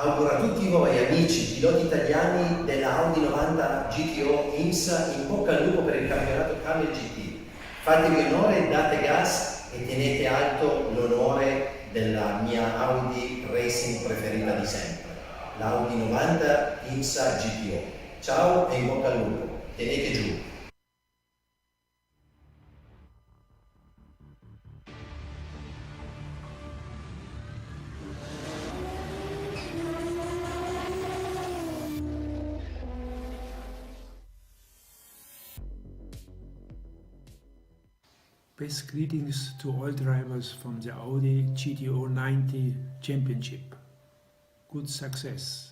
Auguro a tutti voi amici piloti italiani della Audi 90 GTO IMSA in bocca al lupo per il campionato Kamel GT. Fatevi onore, date gas e tenete alto l'onore della mia Audi Racing preferita di sempre, l'Audi 90 IMSA GTO. Ciao e in bocca al lupo, tenete giù. Best greetings to all drivers from the Audi GTO 90 Championship. Good success.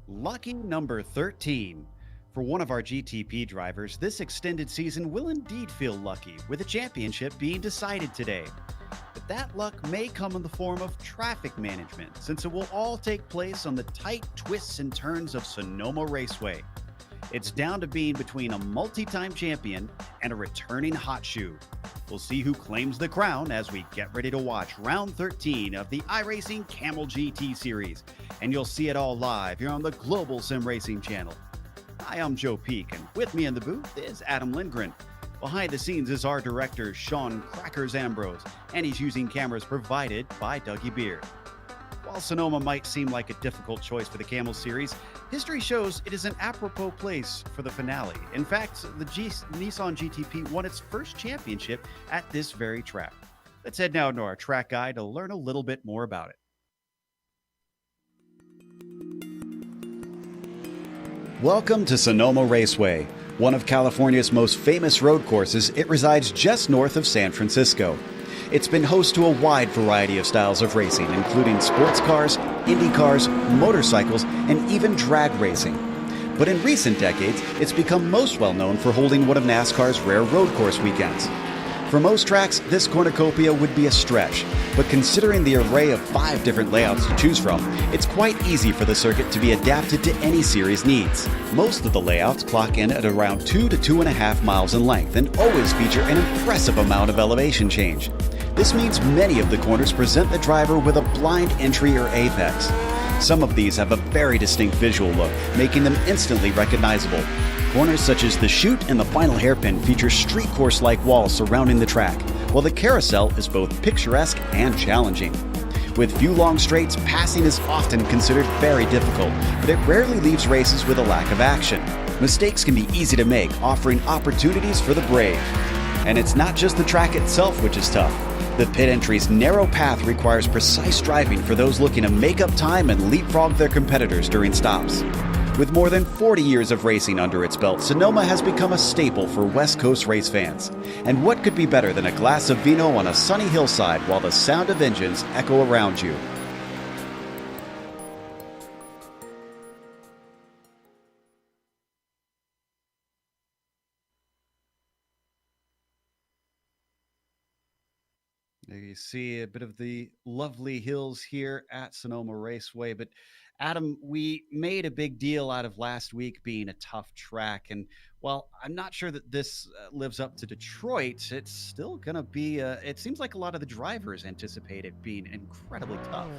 Lucky number 13. For one of our GTP drivers, this extended season will indeed feel lucky, with a championship being decided today. But that luck may come in the form of traffic management, since it will all take place on the tight twists and turns of Sonoma Raceway. It's down to being between a multi-time champion and a returning hot shoe. We'll see who claims the crown as we get ready to watch round 13 of the iRacing Kamel GT series, and you'll see it all live here on the Global SimRacing channel. Hi, I'm Joe Peak, and with me in the booth is Adam Lindgren. Behind the scenes is our director, Sean Crackers Ambrose, and he's using cameras provided by Dougie Beard. While Sonoma might seem like a difficult choice for the Kamel series, history shows it is an apropos place for the finale. In fact, the Nissan GTP won its first championship at this very track. Let's head now to our track guide to learn a little bit more about it. Welcome to Sonoma Raceway, one of California's most famous road courses. It resides just north of San Francisco. It's been host to a wide variety of styles of racing, including sports cars, Indy cars, motorcycles, and even drag racing. But in recent decades, it's become most well known for holding one of NASCAR's rare road course weekends. For most tracks, this cornucopia would be a stretch, but considering the array of 5 different layouts to choose from, it's quite easy for the circuit to be adapted to any series needs. Most of the layouts clock in at around 2 to 2.5 miles in length and always feature an impressive amount of elevation change. This means many of the corners present the driver with a blind entry or apex. Some of these have a very distinct visual look, making them instantly recognizable. Corners such as the chute and the final hairpin feature street course-like walls surrounding the track, while the carousel is both picturesque and challenging. With few long straights, passing is often considered very difficult, but it rarely leaves races with a lack of action. Mistakes can be easy to make, offering opportunities for the brave. And it's not just the track itself which is tough. The pit entry's narrow path requires precise driving for those looking to make up time and leapfrog their competitors during stops. With more than 40 years of racing under its belt, Sonoma has become a staple for West Coast race fans. And what could be better than a glass of vino on a sunny hillside while the sound of engines echo around you? There you see a bit of the lovely hills here at Sonoma Raceway. But Adam, we made a big deal out of last week being a tough track. And while I'm not sure that this lives up to Detroit, it's still going to be, it seems like a lot of the drivers anticipate it being incredibly tough.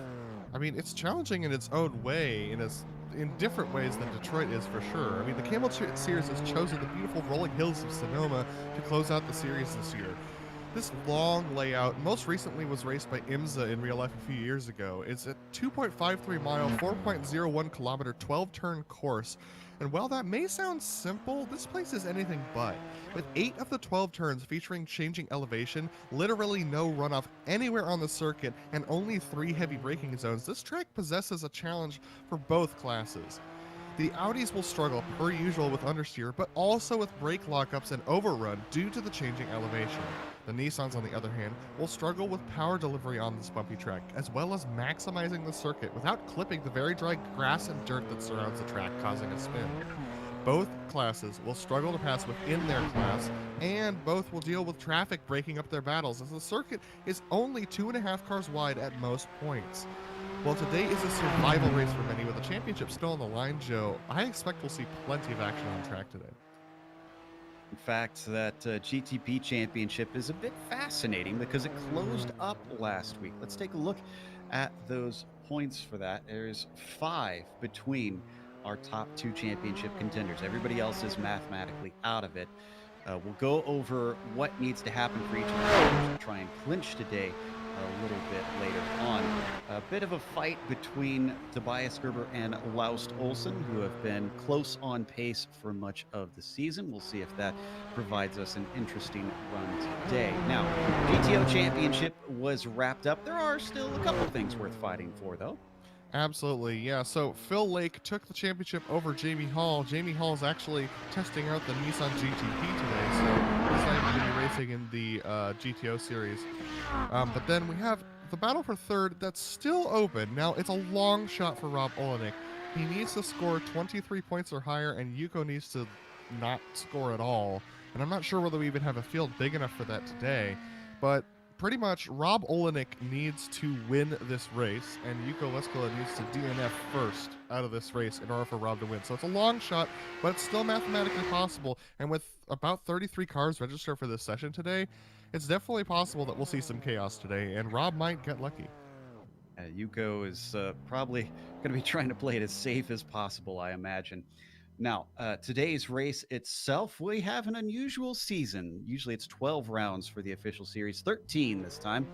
I mean, it's challenging in its own way, in different ways than Detroit is for sure. I mean, the Kamel series has chosen the beautiful rolling hills of Sonoma to close out the series this year. This long layout most recently was raced by IMSA in real life a few years ago. It's a 2.53 mile, 4.01 kilometer, 12-turn course. And while that may sound simple, this place is anything but. With 8 of the 12 turns featuring changing elevation, literally no runoff anywhere on the circuit, and only 3 heavy braking zones, this track possesses a challenge for both classes. The Audis will struggle per usual with understeer, but also with brake lockups and overrun due to the changing elevation. The Nissans, on the other hand, will struggle with power delivery on this bumpy track, as well as maximizing the circuit without clipping the very dry grass and dirt that surrounds the track, causing a spin. Both classes will struggle to pass within their class, and both will deal with traffic breaking up their battles, as the circuit is only 2.5 cars wide at most points. While today is a survival race for many, with the championship still on the line, Joe, I expect we'll see plenty of action on track today. In fact, that GTP Championship is a bit fascinating because it closed up last week. Let's take a look at those points for that. There's 5 between our top 2 championship contenders. Everybody else is mathematically out of it. We'll go over what needs to happen for each of them to try and clinch today a little bit later on. A bit of a fight between Tobias Gerber and Laust Olsen, who have been close on pace for much of the season. We'll see if that provides us an interesting run today. Now, GTO Championship was wrapped up. There are still a couple things worth fighting for, though. Absolutely, yeah. So Phil Lake took the championship over Jamie Hall. Jamie Hall is actually testing out the Nissan GTP today, so he's not even going to be racing in the GTO series. But then we have the battle for third that's still open. Now, it's a long shot for Rob Olenek. He needs to score 23 points or higher, and Yuko needs to not score at all. And I'm not sure whether we even have a field big enough for that today, but pretty much Rob Olenek needs to win this race, and Yuko Leskola needs to DNF first out of this race in order for Rob to win. So it's a long shot, but it's still mathematically possible. And with about 33 cars registered for this session today, it's definitely possible that we'll see some chaos today, and Rob might get lucky. Yuko is probably going to be trying to play it as safe as possible, I imagine. Now, today's race itself, we have an unusual season. Usually it's 12 rounds for the official series, 13 this time.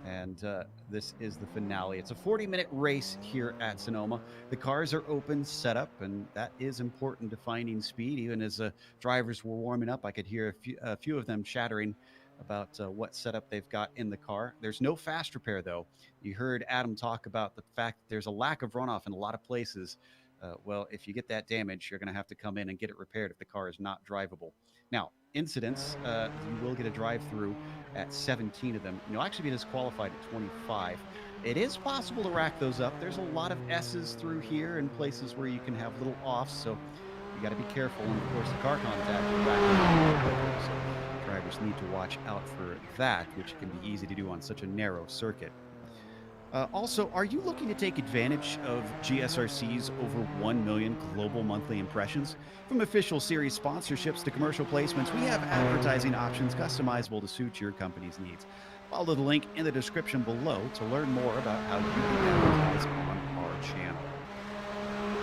And this is the finale. It's a 40-minute race here at Sonoma. The cars are open, set up, and that is important to finding speed. Even as drivers were warming up, I could hear a few of them chattering about what setup they've got in the car. There's no fast repair, though. You heard Adam talk about the fact that there's a lack of runoff in a lot of places. Well, if you get that damage, you're going to have to come in and get it repaired if the car is not drivable. Now, incidents, you will get a drive-through at 17 of them. You'll actually be disqualified at 25. It is possible to rack those up. There's a lot of S's through here and places where you can have little offs, so you got to be careful. And, of course, the car contact will rack up. So drivers need to watch out for that, which can be easy to do on such a narrow circuit. Also, are you looking to take advantage of GSRC's over 1 million global monthly impressions? From official series sponsorships to commercial placements, we have advertising options customizable to suit your company's needs. Follow the link in the description below to learn more about how you can advertise on our channel.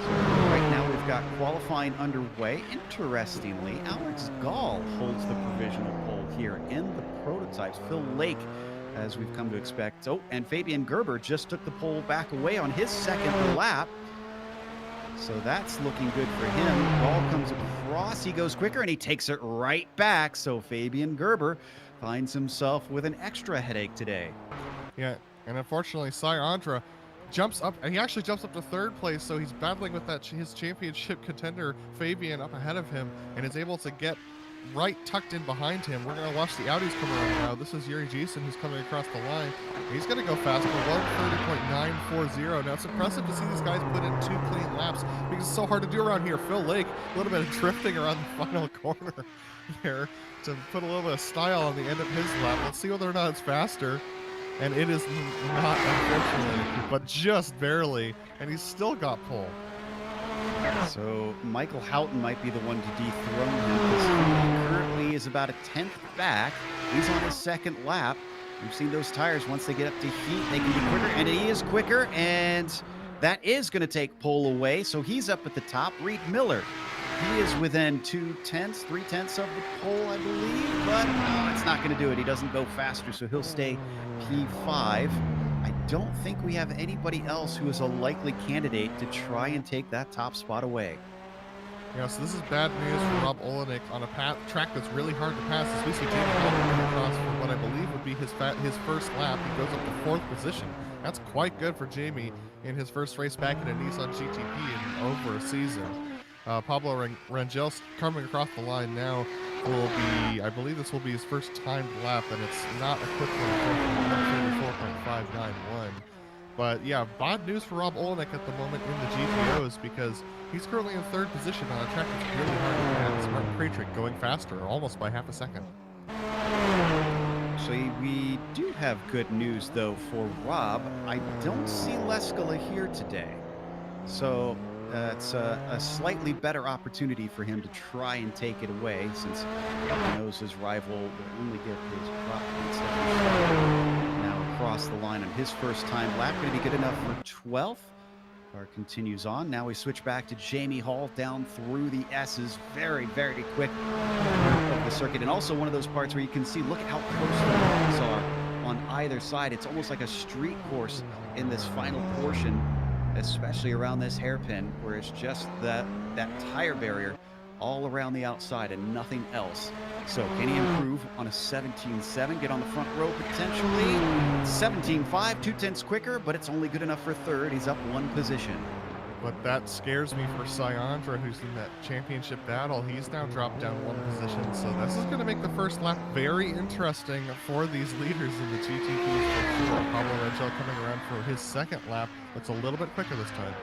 So right now we've got qualifying underway. Interestingly, Alex Gall holds the provisional pole here in the prototypes. Phil Lake, as we've come to expect. Oh, and Fabian Gerber just took the pole back away on his second lap. So that's looking good for him. Ball comes across, he goes quicker, and he takes it right back. So Fabian Gerber finds himself with an extra headache today. Yeah, and unfortunately, Cy Andra jumps up, and he actually jumps up to third place, so he's battling with his championship contender, Fabian, up ahead of him, and is able to get right tucked in behind him. We're going to watch the Audis come around now. This is Yuri Jason who's coming across the line. He's going to go faster, 1:30.940. Now, it's impressive to see these guys put in 2 clean laps because it's so hard to do around here. Phil Lake, a little bit of drifting around the final corner here to put a little bit of style on the end of his lap. Let's see whether or not it's faster. And it is not, unfortunately, but just barely. And he's still got pole. So Michael Houghton might be the one to dethrone him because he currently is about a 10th back. He's on his second lap. We've seen those tires, once they get up to heat, they can be quicker, and he is quicker, and that is going to take pole away. So he's up at the top. Reed Miller, he is within 2/10, 3/10 of the pole, I believe, but no, it's not going to do it. He doesn't go faster, so he'll stay P5. I don't think we have anybody else who is a likely candidate to try and take that top spot away. Yeah, so this is bad news for Rob Olenek on a track that's really hard to pass. As we see Jamie coming across for what I believe would be his first lap. He goes up to 4th position. That's quite good for Jamie in his first race back in a Nissan GTP in over a season. Pablo Rangel coming across the line now. will be, I believe this will be his first timed lap, and it's not a quick one, 134.591. But yeah, bad news for Rob Olenek at the moment in the GTOs, because he's currently in 3rd position on a track that's really hard to pass. Martin Krajcik going faster, almost by half a second. Actually, we do have good news, though, for Rob. I don't see Leskala here today. So it's a slightly better opportunity for him to try and take it away, since he knows his rival will only get his drop points now across the line on his first time lap. Going to be good enough for 12th. Car continues on. Now we switch back to Jamie Hall down through the S's. Very, very quick of the circuit. And also one of those parts where you can see, look at how close the lines are on either side. It's almost like a street course in this final portion, especially around this hairpin, where it's just that tire barrier all around the outside and nothing else. So can he improve on a 17.7, get on the front row potentially? 17.5, 2/10 quicker, but it's only good enough for 3rd. He's up 1 position. But that scares me for Syandra, who's in that championship battle. He's now dropped down 1 position, so this is going to make the first lap very interesting for these leaders in the GTPs for sure. Pablo Rangel coming around for his 2nd lap. That's a little bit quicker this time.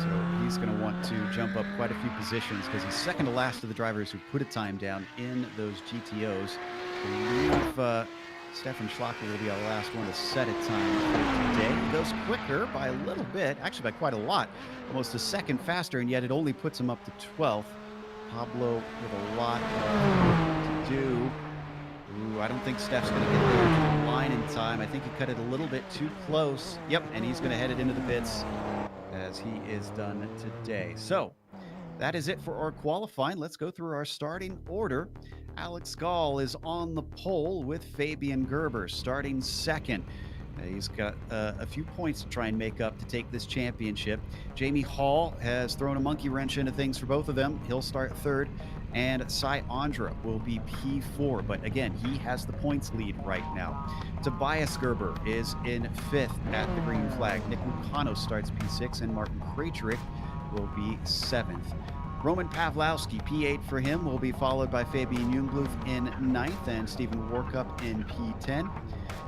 So he's going to want to jump up quite a few positions, because he's second to last of the drivers who put a time down in those GTOs. I believe Stefan Schlachter will be our last one to set a time for today. He goes quicker by a little bit, actually by quite a lot, almost a second faster, and yet it only puts him up to 12th. Pablo with a lot to do. Ooh, I don't think Steph's going to get there to the line in time. I think he cut it a little bit too close. Yep, and he's going to head it into the pits, as he is done today. So that is it for our qualifying. Let's go through our starting order. Alex Gall is on the pole with Fabian Gerber starting 2nd. He's got a few points to try and make up to take this championship. Jamie Hall has thrown a monkey wrench into things for both of them. He'll start 3rd. And Cy Andra will be P4, but again, he has the points lead right now. Tobias Gerber is in 5th at the green flag. Nick Lucano starts P6, and Martin Krajcik will be 7th. Roman Pawlowski, P8 for him, will be followed by Fabian Jungbluth in 9th and Stephen Warkup in P10.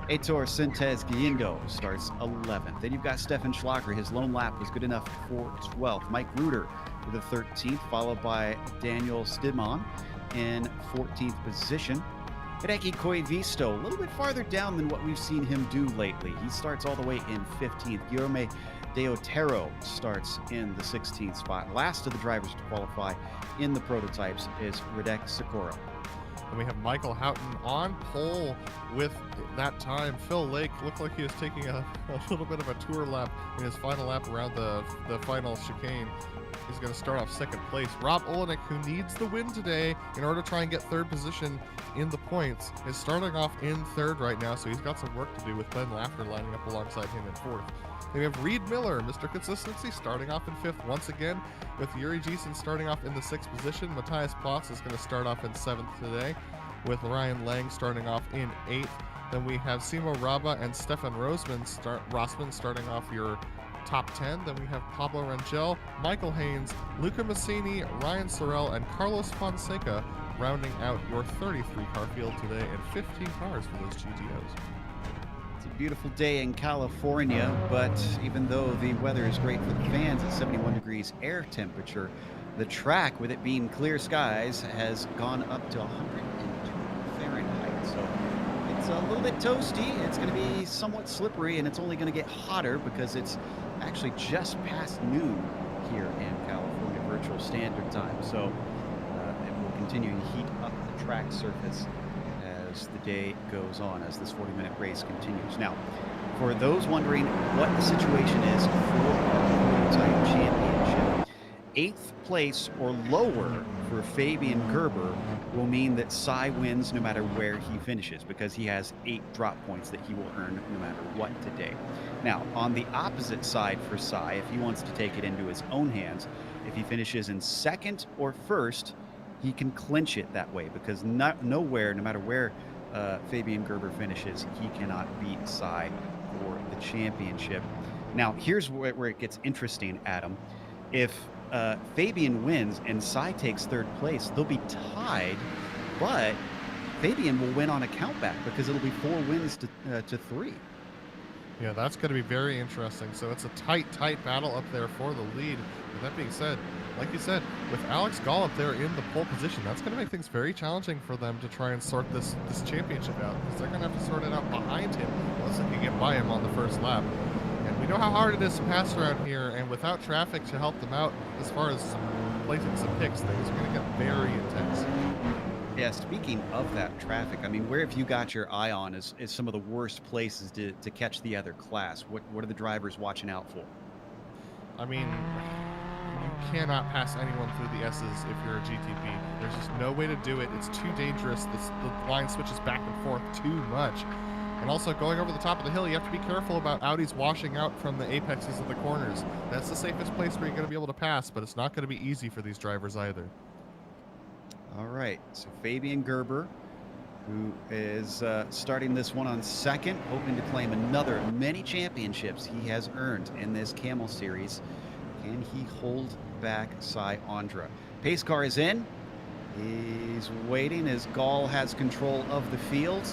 Heitor Sintez Guindo starts 11th. Then you've got Stefan Schlager. His lone lap was good enough for 12th. Mike Reuter for the 13th, followed by Daniel Stidman in 14th position. Hideki Koivisto, a little bit farther down than what we've seen him do lately. He starts all the way in 15th. Guilherme De Otero starts in the 16th spot. Last of the drivers to qualify in the prototypes is Radek Sikora. And we have Michael Houghton on pole with that time. Phil Lake looked like he was taking a little bit of a tour lap in his final lap around the final chicane. He's going to start off 2nd place. Rob Olenek, who needs the win today in order to try and get 3rd position in the points, is starting off in 3rd right now, so he's got some work to do with Ben Laffer lining up alongside him in 4th. Then we have Reed Miller, Mr. Consistency, starting off in 5th once again, with Yuri Giesen starting off in the 6th position. Matthias Potts is going to start off in 7th today, with Ryan Lang starting off in 8th. Then we have Simo Raba and Stefan Rossman starting off your top 10. Then we have Pablo Rangel, Michael Haynes, Luca Massini, Ryan Sorrell, and Carlos Fonseca rounding out your 33-car field today, and 15 cars for those GTOs. It's a beautiful day in California, but even though the weather is great for the fans at 71 degrees air temperature, the track, with it being clear skies, has gone up to 102 Fahrenheit. So it's a little bit toasty. It's going to be somewhat slippery, and it's only going to get hotter because it's actually just past noon here in California Virtual Standard Time. So it will continue to heat up the track surface as the day goes on, as this 40-minute race continues. Now, for those wondering what the situation is for our prototype championship, 8th place or lower for Fabian Gerber will mean that Cy wins no matter where he finishes, because he has 8 drop points that he will earn no matter what today. Now, on the opposite side for Cy, if he wants to take it into his own hands, if he finishes in 2nd or 1st, he can clinch it that way, because nowhere, no matter where Fabian Gerber finishes, he cannot beat Cy for the championship. Now, here's where it gets interesting, Adam. If Fabian wins and Cy takes third place, they'll be tied, but Fabian will win on a countback because it'll be 4 wins to 3. Yeah, that's going to be very interesting. So it's a tight battle up there for the lead. With that being said, like you said, with Alex Gall up there in the pole position, that's going to make things very challenging for them to try and sort this championship out, because they're going to have to sort it out behind him unless they can get by him on the first lap. And we know how hard it is to pass around here, and without traffic to help them out as far as placing some picks, things are going to get very intense. Yeah, speaking of that traffic, I mean, where have you got your eye on is some of the worst places to catch the other class? What are the drivers watching out for? I mean, you cannot pass anyone through the S's if you're a GTP. There's just no way to do it. It's too dangerous. The line switches back and forth too much. And also, going over the top of the hill, you have to be careful about Audis washing out from the apexes of the corners. That's the safest place where you're going to be able to pass, but it's not going to be easy for these drivers either. All right, so Fabian Gerber, who is starting this one on second, hoping to claim another many championships he has earned in this Camel Series. Can he hold back Cy Andra? Pace car is in. He's waiting as Gall has control of the field.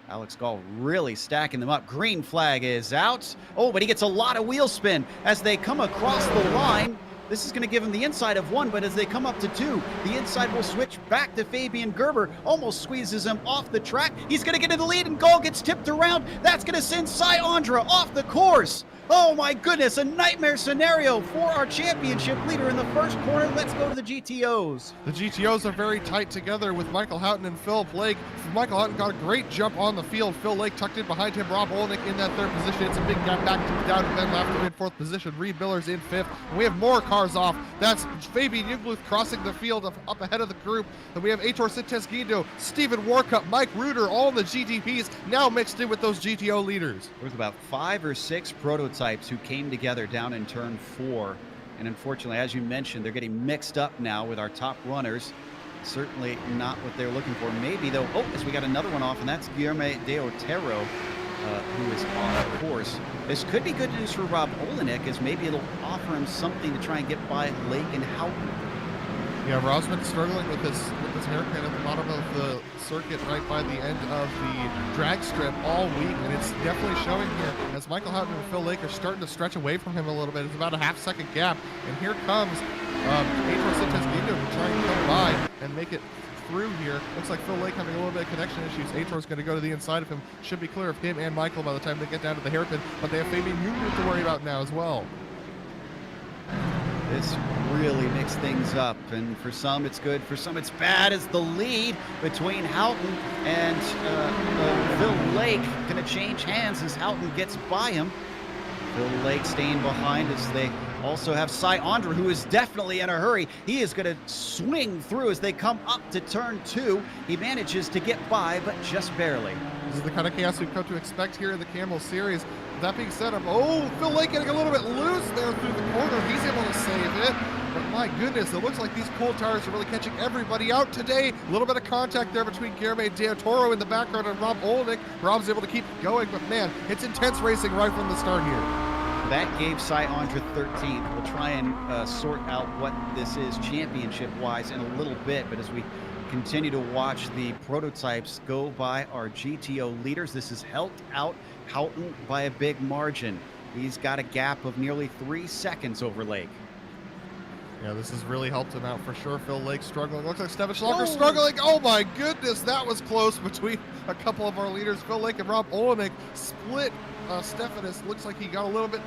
Alex Gall really stacking them up. Green flag is out. Oh, but he gets a lot of wheel spin as they come across the line. This is going to give him the inside of 1, but as they come up to 2, the inside will switch back to Fabian Gerber. Almost squeezes him off the track. He's going to get in the lead, and Gall gets tipped around. That's going to send Cy Andra off the course. Oh my goodness, a nightmare scenario for our championship leader in the first corner. Let's go to the GTOs. The GTOs are very tight together with Michael Houghton and Phil Lake. Michael Houghton got a great jump on the field. Phil Lake tucked in behind him. Rob Olnick in that 3rd position. It's a big gap back to down to Ben Lafter in 4th position. Reed Miller's in 5th. And we have more cars off. That's Fabian Jungluth crossing the field up ahead of the group. And we have Aitor Sintesguindo, Stephen Warcup, Mike Reuter, all in the GTPs now mixed in with those GTO leaders. There's about 5 or 6 prototypes who came together down in turn 4, and unfortunately, as you mentioned, they're getting mixed up now with our top runners. Certainly not what they're looking for. Maybe though, as we got another one off, and that's Guillermo de Otero, who is on course. This could be good news for Rob Olenek, as maybe it'll offer him something to try and get by Lake and Houghton. Yeah, Rob's been struggling with this hairpin at the bottom of the circuit right by the end of the drag strip all week, and it's definitely showing here as Michael Houghton and Phil Lake are starting to stretch away from him a little bit. It's about a half-second gap, and here comes Aitor Sintesguindo to try and come by and make it through here. Looks like Phil Lake having a little bit of connection issues. Aitor's going to go to the inside of him. Should be clear of him and Michael by the time they get down to the hairpin, but they have Fabian Jungluth to worry about now as well. This really mixed things up, and for some it's good, for some it's bad, as the lead between Houghton and Phil Lake going to change hands as Houghton gets by him. Phil Lake staying behind as they also have Cy Andra, who is definitely in a hurry. He is going to swing through as they come up to turn 2. He manages to get by, but just barely. This is the kind of chaos we've come to expect here in the Camel Series. That being said, Phil Lake getting a little bit loose there through the corner. He's able to save it. But my goodness, it looks like these cold tires are really catching everybody out today. A little bit of contact there between Guillermo de Toro in the background and Rob Olnick. Rob's able to keep going, but man, it's intense racing right from the start here. That gave Cy Andra 13th. We'll try and sort out what this is championship-wise in a little bit, but as we continue to watch the prototypes go by our GTO leaders, this has helped out Houghton by a big margin. He's got a gap of nearly 3 seconds over Lake. Yeah, this has really helped him out for sure. Phil Lake struggling. Looks like Stefan Schlager struggling. Oh my goodness, that was close between a couple of our leaders. Phil Lake and Rob Olenek split Stephanus. Looks like he got a little bit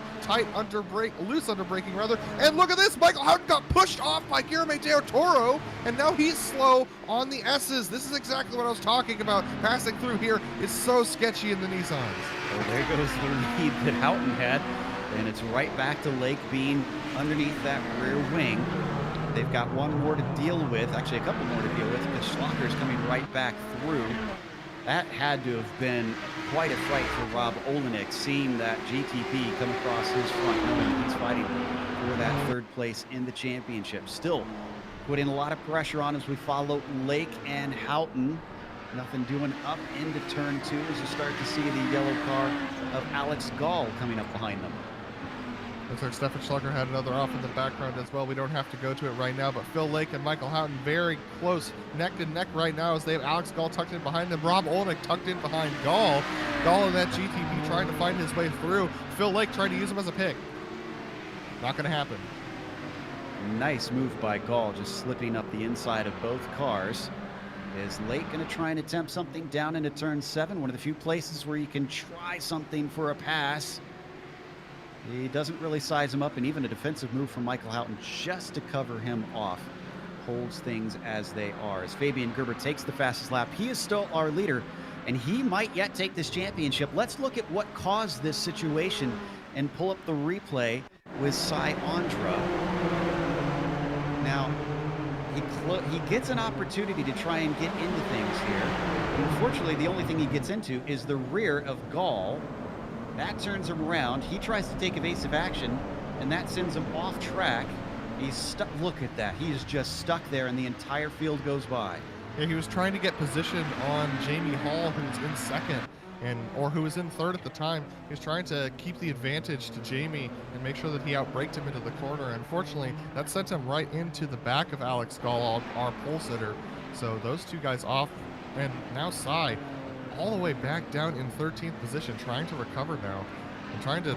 loose under braking rather. And look at this, Michael Houghton got pushed off by Guillermo de Toro, and now he's slow on the S's. This is exactly what I was talking about. Passing through here is so sketchy in the Nissans. Well, there goes the lead that Houghton had, and it's right back to Lake being underneath that rear wing. They've got one more to deal with, actually a couple more to deal with, because Schlager's coming right back through. That had to have been quite a fight for Rob Olenek, seeing that GTP come across his front, knowing he's fighting for that 3rd place in the championship. Still putting a lot of pressure on as we follow Lake and Houghton. Nothing doing up into turn 2 as you start to see the yellow car of Alex Gall coming up behind them. Looks like Stefan Schlucker had another off in the background as well. We don't have to go to it right now, but Phil Lake and Michael Houghton very close, neck and neck right now as they have Alex Gall tucked in behind them. Rob Olnick tucked in behind Gall. Gall in that GTP trying to find his way through. Phil Lake trying to use him as a pick. Not going to happen. Nice move by Gall, just slipping up the inside of both cars. Is Lake going to try and attempt something down into turn 7? One of the few places where you can try something for a pass. He doesn't really size him up, and even a defensive move from Michael Houghton just to cover him off holds things as they are. As Fabian Gerber takes the fastest lap, he is still our leader, and he might yet take this championship. Let's look at what caused this situation and pull up the replay with Cy Andra. Now, he gets an opportunity to try and get into things here. Unfortunately, the only thing he gets into is the rear of Gall. That turns him around. He tries to take evasive action, and that sends him off track. He's stuck. Look at that. He is just stuck there, and the entire field goes by. Yeah, he was trying to get positioned on Jamie Hall, who's in second, or who was in third at the time. He was trying to keep the advantage to Jamie and make sure that he outbraked him into the corner. Unfortunately, that sent him right into the back of Alex Gall, our pole sitter. So those two guys off, and now Cy all the way back down in 13th position, trying to recover now and trying to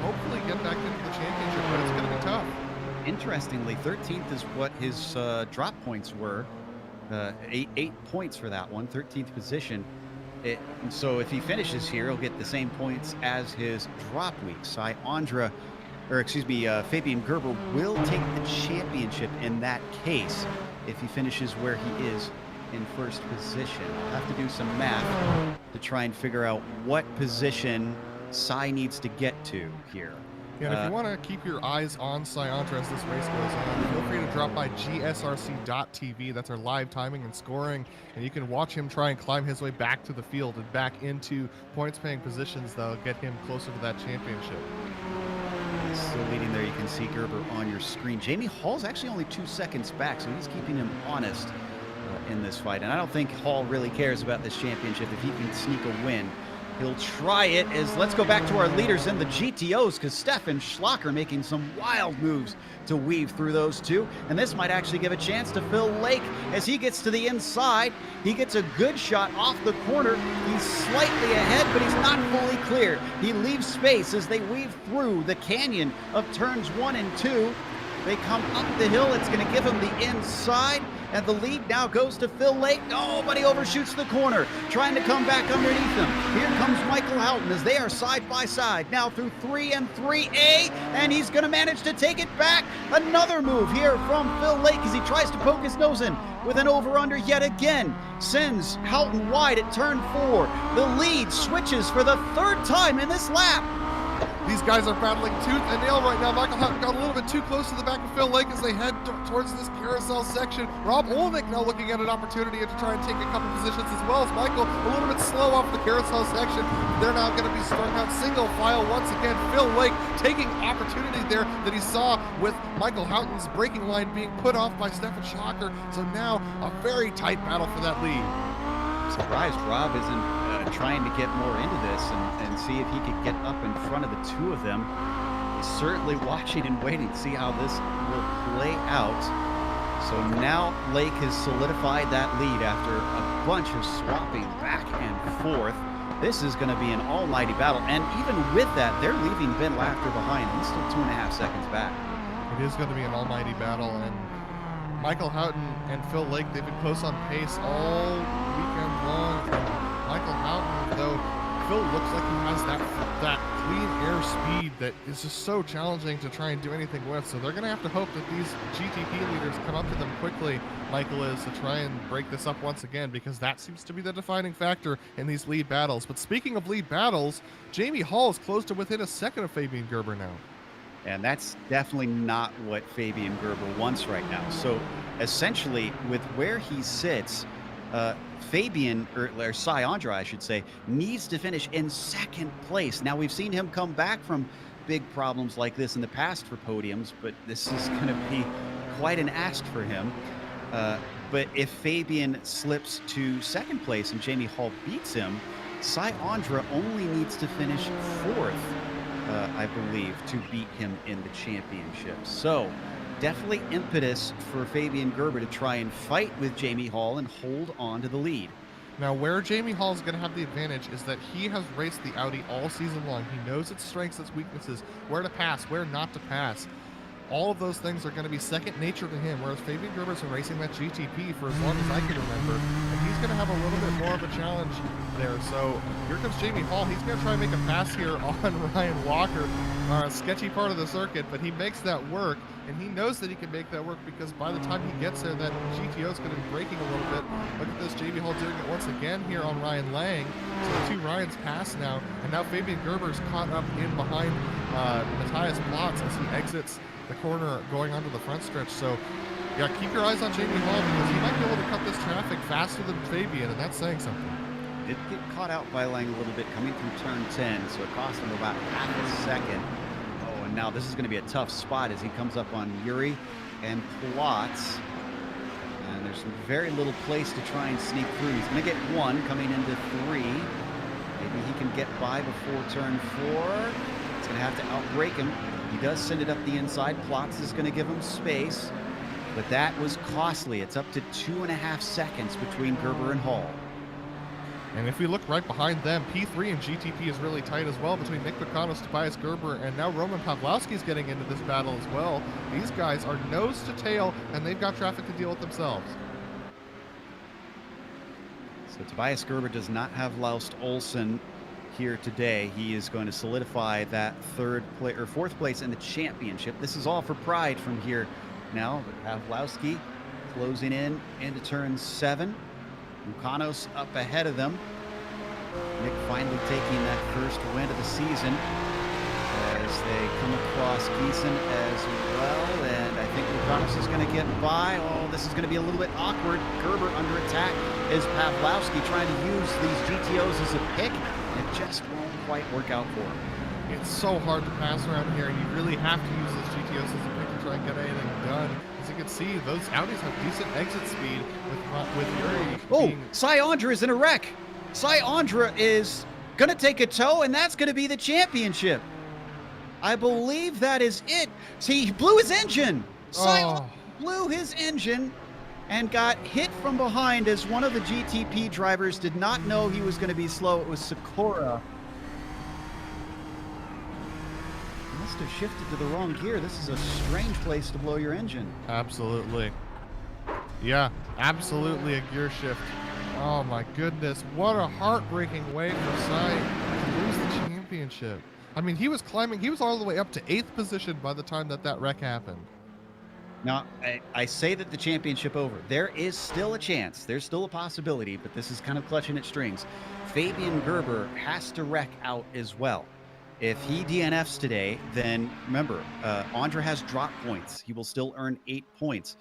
hopefully get back into the championship, but it's going to be tough. Interestingly, 13th is what his drop points were. 8 points for that one, 13th position. So if he finishes here, he'll get the same points as his drop week. Fabian Gerber will take the championship in that case if he finishes where he is in first position. I'll have to do some math to try and figure out what position Cy needs to get to here. Yeah, and if you want to keep your eyes on Cy Andra as this race goes on, feel free to drop by GSRC.tv. That's our live timing and scoring, and you can watch him try and climb his way back to the field and back into points-paying positions that'll get him closer to that championship. Still leading there. You can see Gerber on your screen. Jamie Hall's actually only 2 seconds back, so he's keeping him honest in this fight. And I don't think Hall really cares about this championship. If he can sneak a win, he'll try it. Let's go back to our leaders in the GTOs, because Stefan Schlucker making some wild moves to weave through those two. And this might actually give a chance to Phil Lake as he gets to the inside. He gets a good shot off the corner. He's slightly ahead, but he's not fully clear. He leaves space as they weave through the canyon of turns 1 and 2. They come up the hill. It's going to give him the inside. And the lead now goes to Phil Lake. Oh, but he overshoots the corner, trying to come back underneath him. Here comes Michael Houghton as they are side by side. Now through 3 and 3A, and he's going to manage to take it back. Another move here from Phil Lake as he tries to poke his nose in with an over-under yet again. Sends Houghton wide at turn 4. The lead switches for the 3rd time in this lap. These guys are battling tooth and nail right now. Michael Houghton got a little bit too close to the back of Phil Lake as they head towards this carousel section. Rob Olnick now looking at an opportunity to try and take a couple positions as well as Michael a little bit slow off the carousel section. They're now going to be strung out single file once again. Phil Lake taking opportunity there that he saw with Michael Houghton's braking line being put off by Stefan Schlucker. So now a very tight battle for that lead. Surprised Rob isn't trying to get more into this and see if he could get up in front of the two of them. He's certainly watching and waiting to see how this will play out. So now Lake has solidified that lead after a bunch of swapping back and forth. This is going to be an almighty battle, and even with that, they're leaving Ben Laughter behind. He's still 2.5 seconds back. It is going to be an almighty battle, and Michael Houghton and Phil Lake, they've been close on pace all weekend long. Michael Houghton, though, Phil looks like he has that clean air speed that is just so challenging to try and do anything with. So they're going to have to hope that these GTP leaders come up to them quickly, Michael is, to try and break this up once again, because that seems to be the defining factor in these lead battles. But speaking of lead battles, Jamie Hall is close to within a second of Fabian Gerber now. And that's definitely not what Fabian Gerber wants right now. So essentially, with where he sits, Fabian, or Cy Andra, I should say, needs to finish in 2nd place. Now, we've seen him come back from big problems like this in the past for podiums, but this is going to be quite an ask for him. But if Fabian slips to 2nd place and Jamie Hall beats him, Cy Andra only needs to finish 4th. I believe, to beat him in the championship. So definitely impetus for Fabian Gerber to try and fight with Jamie Hall and hold on to the lead. Now, where Jamie Hall is going to have the advantage is that he has raced the Audi all season long. He knows its strengths, its weaknesses, where to pass, where not to pass. All of those things are going to be second nature to him, whereas Fabian Gerber's been racing that GTP for as long as I can remember, and he's going to have a little bit more of a challenge there. So here comes Jamie Hall. He's going to try and make a pass here on Ryan Walker, a sketchy part of the circuit, but he makes that work, and he knows that he can make that work because by the time he gets there, that GTO is going to be braking a little bit. Look at this, Jamie Hall doing it once again here on Ryan Lang. So the two Ryans pass now, and now Fabian Gerber's caught up in behind Matthias Platz as he exits the corner going onto the front stretch. So yeah, keep your eyes on Jamie Hall because he might be able to cut this traffic faster than Fabian, and that's saying something. Did get caught out by Lang a little bit coming through turn 10, so it cost him about half a second. Oh, and now this is going to be a tough spot as he comes up on Yuri and Platz. And there's very little place to try and sneak through. He's going to get one coming into 3. Maybe he can get by before turn 4. He's going to have to outbrake him. He does send it up the inside. Platz is going to give him space, but that was costly. It's up to 2.5 seconds between Gerber and Hall. And if we look right behind them, P3 and GTP is really tight as well between Nick Pekanos, Tobias Gerber, and now Roman Pawlowski is getting into this battle as well. These guys are nose to tail, and they've got traffic to deal with themselves. So Tobias Gerber does not have Laust Olsen here today. He is going to solidify that fourth place in the championship. This is all for pride from here now. But Pawlowski closing in into turn 7. Lucanos up ahead of them. Nick finally taking that first win of the season as they come across Giesen as well. And I think Lucanos is going to get by. Oh, this is going to be a little bit awkward. Gerber under attack is Pawlowski trying to use these GTOs as a pick. It just won't quite work out for him. It's so hard to pass around here, and you really have to use those GTOs as a pick to try and get anything done. As you can see, those Audis have decent exit speed with Yuri. Oh, Cy Andra is in a wreck. Cy Andra is going to take a tow, and that's going to be the championship. I believe that is it. See, he blew his engine. Cy blew his engine and got hit from behind as one of the GTP drivers did not know he was going to be slow. It was Sakura. Must have shifted to the wrong gear. This is a strange place to blow your engine. Absolutely. Yeah, absolutely a gear shift. Oh my goodness, what a heartbreaking way for Cy to lose the championship. I mean, he was climbing, he was all the way up to 8th position by the time that wreck happened. Now, I say that the championship over. There is still a chance. There's still a possibility, but this is kind of clutching at strings. Fabian Gerber has to wreck out as well. If he DNFs today, then remember, Andra has drop points. He will still earn 8 points.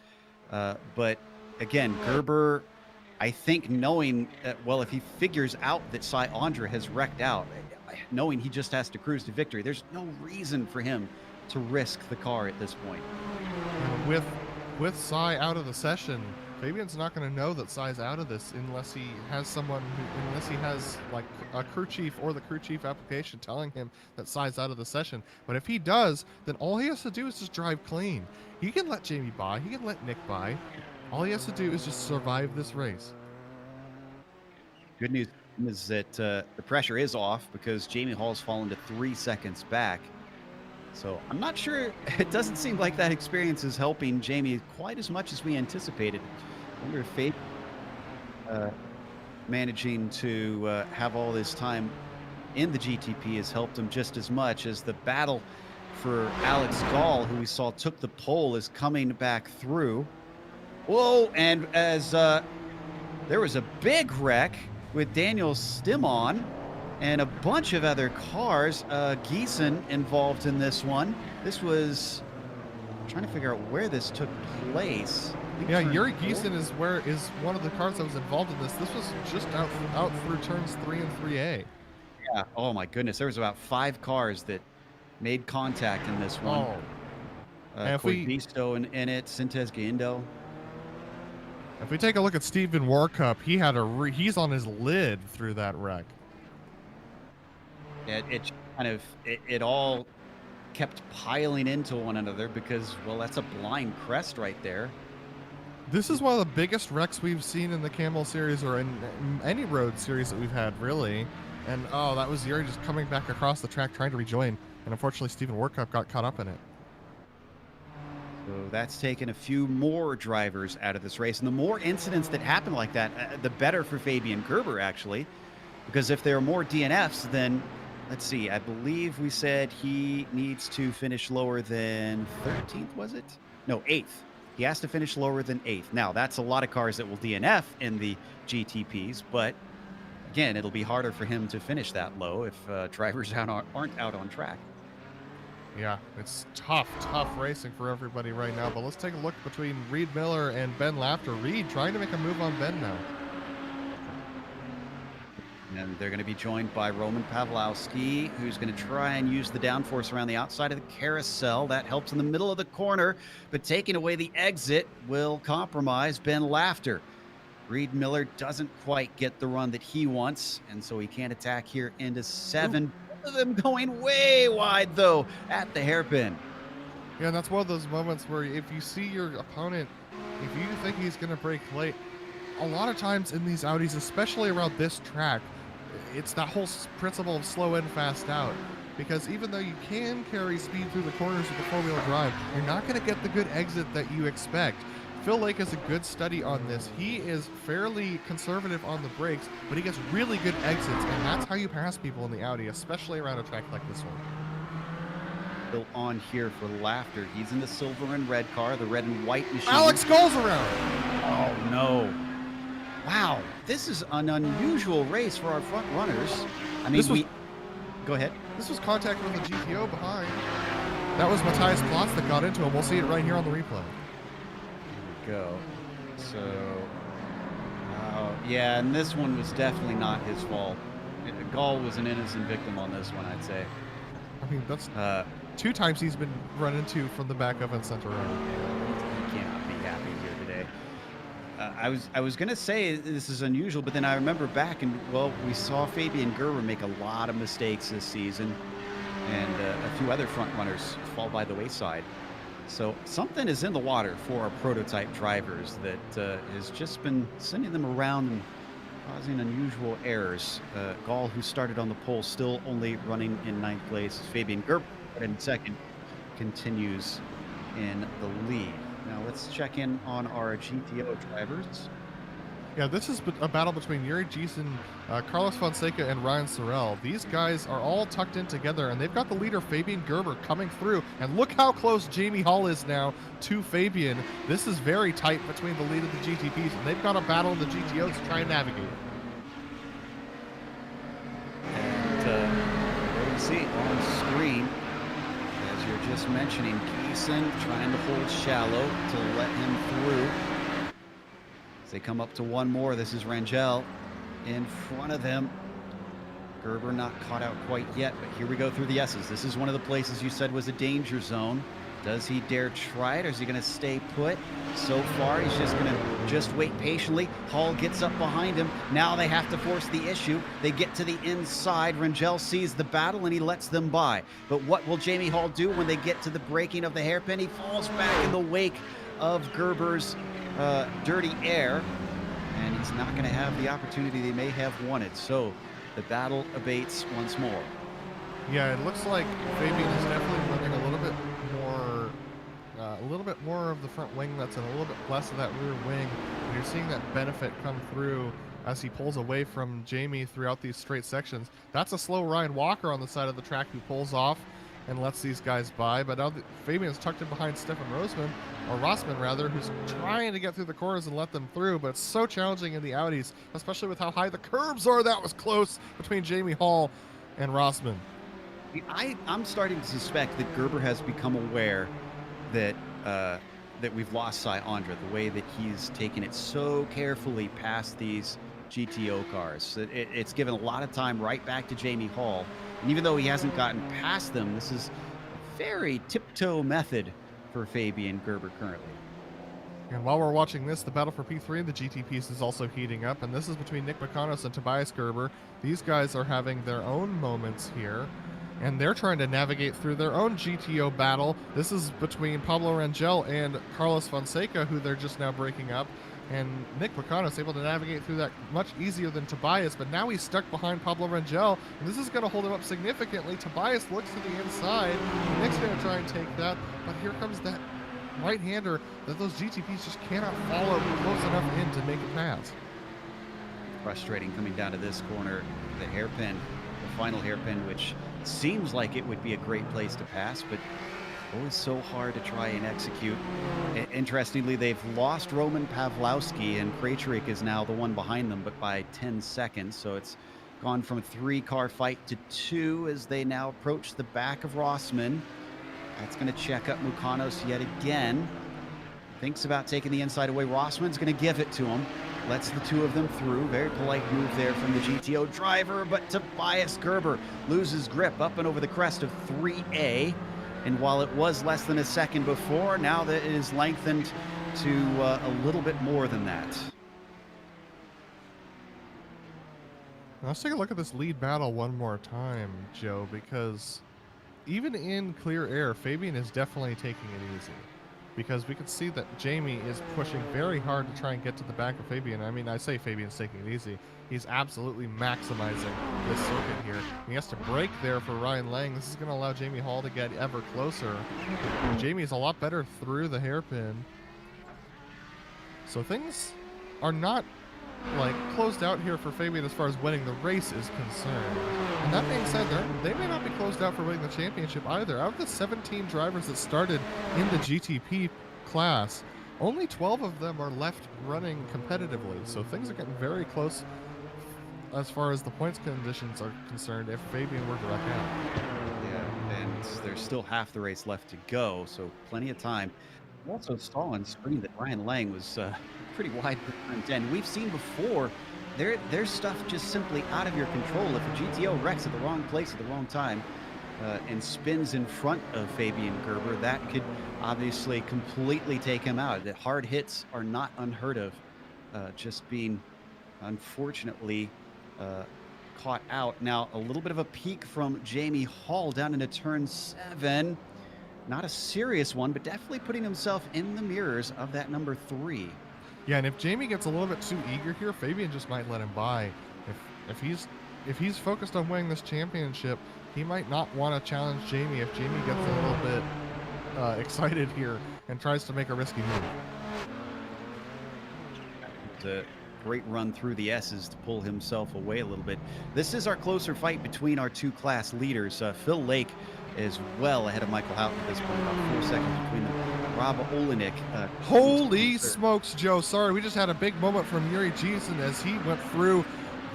But again, Gerber, I think knowing, well, if he figures out that Cy Andra has wrecked out, knowing he just has to cruise to victory, there's no reason for him to risk the car at this point. With Cy out of the session, Fabian's not going to know that Cy's out of this unless he has unless he has like a crew chief or the crew chief application telling him that Cy's out of the session. But if he does, then all he has to do is just drive clean. He can let Jamie by, he can let Nick by. All he has to do is just survive this race. Good news is that the pressure is off because Jamie Hall's fallen to 3 seconds back. So I'm not sure, it doesn't seem like that experience is helping Jamie quite as much as we anticipated. I wonder if Faith managing to have all this time in the GTP has helped him just as much as the battle for Alex Gall, who we saw took the pole, is coming back through. Whoa, and as there was a big wreck with Daniel Stimon and a bunch of other cars. Giesen involved in this one. This was, I'm trying to figure out where this took place. Yeah, Yuri Giesen is one of the cars that was involved in this. This was just out through turns 3 and 3A. Yeah. Oh my goodness, there was about 5 cars that made contact in this one. Visto in it, Sintez Gaindo. If we take a look at Stephen Warcup, he's on his lid through that wreck. It kind of, it all kept piling into one another because, well, that's a blind crest right there. This is one of the biggest wrecks we've seen in the Camel series or in any road series that we've had, really. And, oh, that was Yuri just coming back across the track trying to rejoin. And unfortunately, Stephen Workup got caught up in it. So that's taken a few more drivers out of this race. And the more incidents that happen like that, the better for Fabian Gerber, actually. Because if there are more DNFs, then, let's see, I believe we said he needs to finish lower than 13th, was it? No, 8th. He has to finish lower than 8th. Now, that's a lot of cars that will DNF in the GTPs, but again, it'll be harder for him to finish that low if drivers aren't out on track. Yeah, it's tough racing for everybody right now. But let's take a look between Reed Miller and Ben Laughter. Reed trying to make a move on Ben now. And they're going to be joined by Roman Pawlowski, who's going to try and use the downforce around the outside of the carousel. That helps in the middle of the corner, but taking away the exit will compromise Ben Laughter. Reed Miller doesn't quite get the run that he wants, and so he can't attack here into 7. Both of them going way wide, though, at the hairpin. Yeah, and that's one of those moments where if you see your opponent, if you think he's going to break late, a lot of times in these Audis, especially around this track, it's that whole principle of slow in, fast out. Because even though you can carry speed through the corners with the four-wheel drive, you're not going to get the good exit that you expect. Phil Lake is a good study on this. He is fairly conservative on the brakes, but he gets really good exits, and that's how you pass people in the Audi, especially around a track like this one. Still on here for Laughter. He's in the silver and red car, the red and white machine. Alex goes around! Oh, no. Wow, this is an unusual race for our front runners. I mean, go ahead. This was contact with a GTO behind. That was Matthias Plotz that got into him. We'll see it right here on the replay. Go. So, yeah, and this one was definitely not his fault. Gall was an innocent victim on this one, I'd say. I mean, that's 2 times he's been run into from the back of and center around. He cannot be happy here today. I was gonna say this is unusual, but then I remember back and, well, we saw Fabian Gerber make a lot of mistakes this season, and a few other front runners fall by the wayside. So something is in the water for our prototype drivers that has just been sending them around and causing unusual errors. Gall, who started on the pole, still only running in 9th place. Fabian Gerber in 2nd continues in the lead. Now let's check in on our GTO drivers. Yeah, this is a battle between Yuri Giesen, Carlos Fonseca, and Ryan Sorrell. These guys are all tucked in together, and they've got the leader, Fabian Gerber, coming through. And look how close Jamie Hall is now to Fabian. This is very tight between the lead of the GTPs, and they've got a battle in the GTOs to try and navigate. And what do you see on screen? As you're just mentioning, Giesen trying to hold shallow to let him through. As they come up to one more, this is Rangel in front of them. Gerber not caught out quite yet, but here we go through the S's. This is one of the places you said was a danger zone. Does he dare try it, or is he going to stay put? So far, he's just going to wait patiently. Hall gets up behind him. Now they have to force the issue. They get to the inside. Rangel sees the battle, and he lets them by. But what will Jamie Hall do when they get to the braking of the hairpin? He falls back in the wake of Gerber's dirty air, and he's not going to have the opportunity they may have wanted. So the battle abates once more. Yeah, it looks like Fabian is definitely running a little bit more of the front wing nuts and a little bit less of that rear wing. And you're seeing that benefit come through as he pulls away from Jamie throughout these straight sections. That's a slow Ryan Walker on the side of the track who pulls off and lets these guys by. But now Fabian's tucked in behind Stefan Rossman rather, who's trying to get through the corners and let them through, but it's so challenging in the Audis, especially with how high the curbs are. That was close between Jamie Hall and Rossman. I'm starting to suspect that Gerber has become aware that that we've lost Andra, the way that he's taken it so carefully past these GTO cars. It's given a lot of time right back to Jamie Hall. And even though he hasn't gotten past them, this is a very tiptoe method for Fabian Gerber currently. And while we're watching this, the battle for P3 in the GT piece is also heating up, and this is between Nick Makanos and Tobias Gerber. These guys are having their own moments here, and they're trying to navigate through their own GTO battle. This is between Pablo Rangel and Carlos Fonseca, who they're just now breaking up. And Nick Makanos able to navigate through that much easier than Tobias, but now he's stuck behind Pablo Rangel, and this is going to hold him up significantly. Tobias looks to the inside. Nick's going to try and take that, but here comes that right-hander that those GTPs just cannot follow close enough in to make it pass. Frustrating coming down to this corner, the hairpin, the final hairpin, which seems like it would be a great place to pass, but always so hard to try and execute. Interestingly, they've lost Roman Pawlowski, and Krejcik is now the one behind them, but by 10 seconds. So it's gone from a 3-car fight to 2 as they now approach the back of Rossman. That's going to check up Mukanos yet again. Thinks about taking the inside away. Rossman's going to give it to him. Lets the two of them through. Very polite move there from the GTO driver, but Tobias Gerber loses grip up and over the crest of 3A. And while it was less than a second before, now that it is lengthened to a little bit more than that. Let's take a look at this lead battle one more time, Joe, because even in clear air, Fabian is definitely taking it easy. Because we can see that Jamie is pushing very hard to try and get to the back of Fabian. I mean, I say Fabian's taking it easy. He's absolutely maximizing this circuit here. He has to brake there for Ryan Lang. This is going to allow Jamie Hall to get ever closer. Jamie is a lot better through the hairpin. So things are not like closed out here for Fabian as far as winning the race is concerned. And that being said, they may not be closed out for winning the championship either. Out of the 17 drivers that started in the GTP class, only 12 of them are left running competitively. So things are getting very close as far as the points conditions are concerned if Fabian were to wreck out. Yeah, and there's still half the race left to go, so plenty of time. Also saw on screen that Ryan Lang was pretty wide front end. We've seen before, there's stuff just simply out of your control. If a GTO wrecks at the wrong place at the wrong time and spins in front of Fabian Gerber, that could obviously completely take him out. The hard hits are not unheard of, just being unfortunately caught out. Now, a little bit of a peek from Jamie Hall down into turn 7. Not a serious one, but definitely putting himself in the mirrors of that number 3. Yeah, and if Jamie gets a little bit too eager here, Fabian just might let him by. If he's focused on winning this championship, he might not want to challenge Jamie if Jamie gets a little bit excited here and tries to make a risky move. It's a great run through the S's to pull himself away a little bit. This is our closer fight between our two class leaders. Phil Lake is well ahead of Michael Houghton at this point, about 4 seconds between them. Rob Olenek. Holy smokes, Joe. Sorry, we just had a big moment from Yuri Jeason as he went through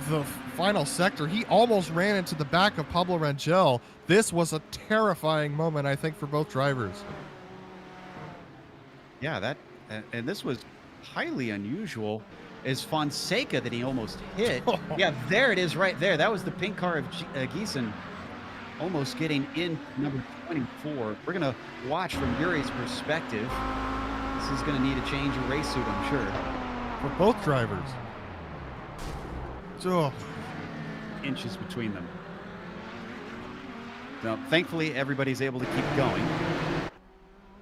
the final sector. He almost ran into the back of Pablo Rangel. This was a terrifying moment, I think, for both drivers. Yeah, and this was highly unusual. Is Fonseca that he almost hit. Yeah, there it is right there. That was the pink car of Giesen almost getting in number 24. We're going to watch from Yuri's perspective. This is going to need a change of race suit, I'm sure. For both drivers. Oh. Inches between them. Now, thankfully, everybody's able to keep going.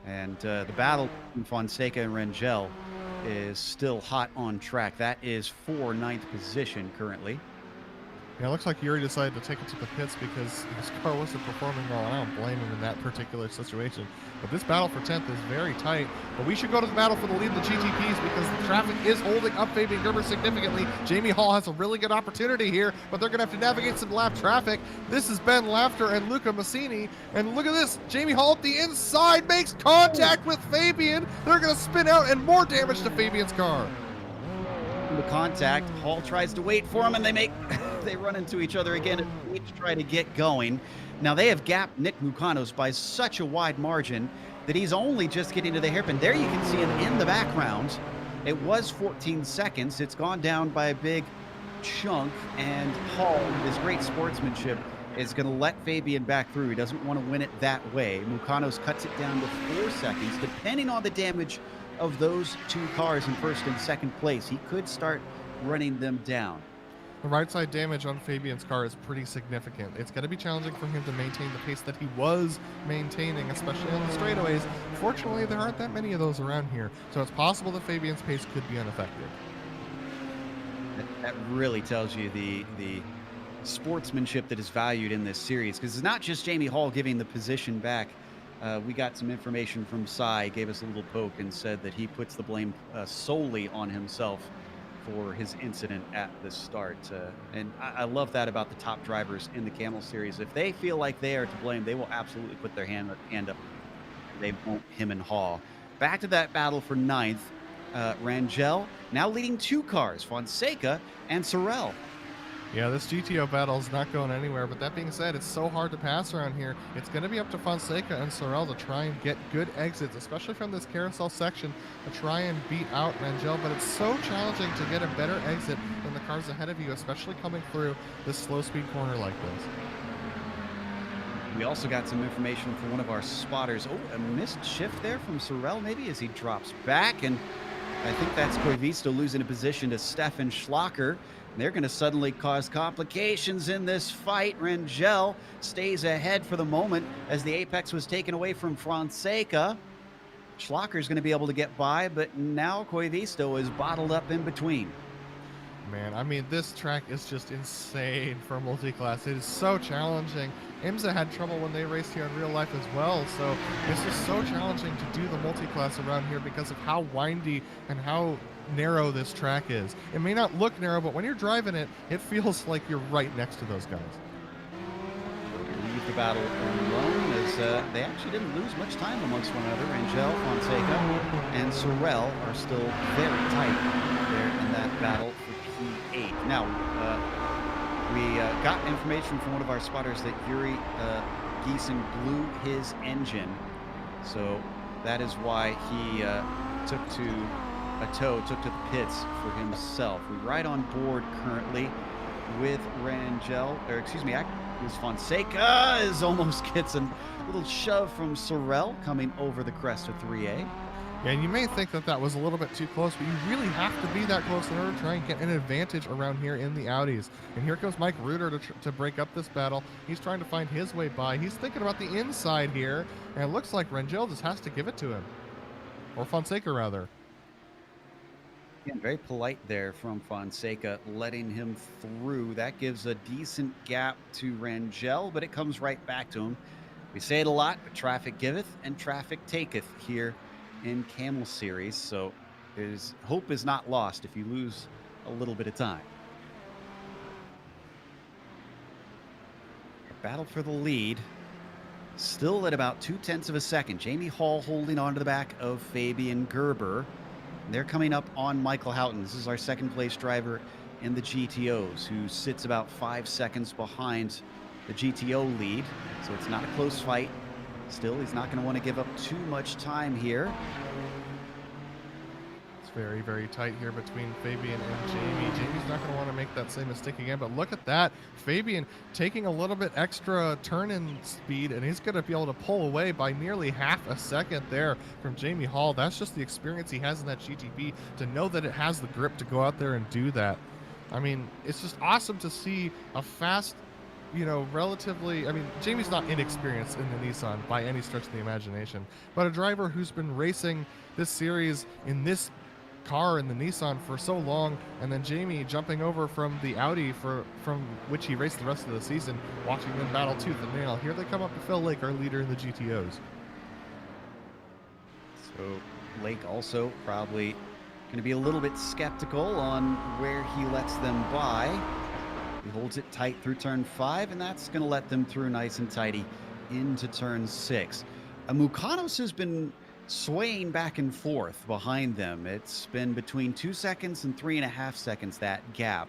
And the battle between Fonseca and Rangel is still hot on track. That is for 9th position currently. Yeah, it looks like Yuri decided to take it to the pits because his car wasn't performing well. I don't blame him in that particular situation. But this battle for 10th is very tight. But we should go to the battle for the lead of the GTPs because the traffic is holding up Fabian Gerber significantly. Jamie Hall has a really good opportunity here, but they're going to have to navigate some lap traffic. This is Ben Laughter and Luca Massini. And look at this. Jamie Hall at the inside makes contact with Fabian. They're going to spin out and more damage to Fabian's car. The contact, Hall tries to wait for him, and they run into each other again and each try to get going. Now they have gapped Nick Mukanos by such a wide margin that he's only just getting to the hairpin. There you can see him in the background. It was 14 seconds. It's gone down by a big chunk, and Hall, with his great sportsmanship, is going to let Fabian back through. He doesn't want to win it that way. Mukanos cuts it down to 4 seconds, depending on the damage of those two cars in first and second place. He could start running them down. The right side damage on Fabian's car is pretty significant. It's going to be challenging for him to maintain the pace that he was maintaining, especially on the straightaways. Fortunately, there aren't that many of those around here, so it's possible that Fabian's pace could be unaffected. That really tells you the sportsmanship that is valued in this series, because it's not just Jamie Hall giving the position back. We got some information from Cy, gave us a little poke and said that he puts the blame solely on himself for his incident at the start. And I love that about the top drivers in the Camel Series. If they feel like they are to blame, they will absolutely put their hand up. They won't him and Hall. Back to that battle for ninth. Rangel now leading two cars, Fonseca and Sorel. Yeah, this GTO battle is not going anywhere, but that being said, it's so hard to pass around here. It's going to be up to Fonseca and Sorel to try and get good exits, especially from this carousel section, to try and beat out Rangel, but it's so challenging to get a better exit than the cars ahead of you, especially coming through this slow-speed corner like this. We also got some information from one of our spotters. Oh, a missed shift there from Sorel, maybe, as he drops back, and I think that's Koivisto losing a position to Stefan Schlacher. They're going to suddenly cause complications in this fight. Rangel stays ahead for the moment as the apex was taken away from Fonseca. Schlacher's going to be able to get by, but now Koivisto is bottled up in between. Man, I mean, this track is just insane for multi-class. It is so challenging. IMSA had trouble when they raced here in real life as well, so it's just so challenging to do the multi-class around here because of how windy and how narrow this track is. It may not look narrow, but when you're driving it, it feels like you're right next to those guys. Leave the battle alone as they actually didn't lose much time amongst one another. Rangel, Fonseca, and Sorel are still very tight there in that battle for P8. Now, we got information from one of our spotters that Yuri Giesen blew his engine, so that is why he took to the pits for himself. We ride on board currently with Rangel, or excuse me, Fonseca almost gets a little shove from Sorel coming over the crest of 3A. Yeah, and you may think that that was a little bit too close, but you really have to be that close in order to try and get an advantage around here in the Audis. And here comes Mike Reuter to break up this battle. He's trying to find his way by. He's thinking about the inside here, and it looks like Rangel just has to give it to him. Or Fonseca, rather. Again, very polite there from Fonseca, letting him through. That gives a decent gap to Rangel, but it comes right back to him. We say it a lot, but traffic giveth and traffic taketh here in Camel Series, so hope is not lost if you lose a little bit of time. A battle for the lead, still at about 0.2 of a second. Jamie Hall holding on to the back of Fabian Gerber. They're coming up on Michael Houghton. This is our second place driver in the GTOs, who sits about 5 seconds behind the GTO lead. So it's not a close fight. Still, he's not going to want to give up too much time here. It's very, very tight here between Fabian and Jamie. Jamie's not going to want to make that same mistake again, but look at that. Fabian taking a little bit extra turn-in speed, and he's going to be able to pull away by nearly half a second there from Jamie Hall. That's just the experience he has in that GTP, to know that it has the grip to go out there and do that. I mean, it's just awesome to see a fast, relatively, Jamie's not inexperienced in the Nissan by any stretch of the imagination, but a driver who's been racing this series in this car in the Nissan for so long, and then Jamie jumping over from the Audi from which he raced the rest of the season, watching them battle tooth and nail. Here they come up to Phil Lake, our leader in the GTOs. So Lake also probably going to be a little bit skeptical on where he lets them by. He holds it tight through turn 5, and that's going to let them through nice and tidy into turn 6. Mukanos has been swaying back and forth behind them. It's been between 2 seconds and 3.5 seconds, that gap.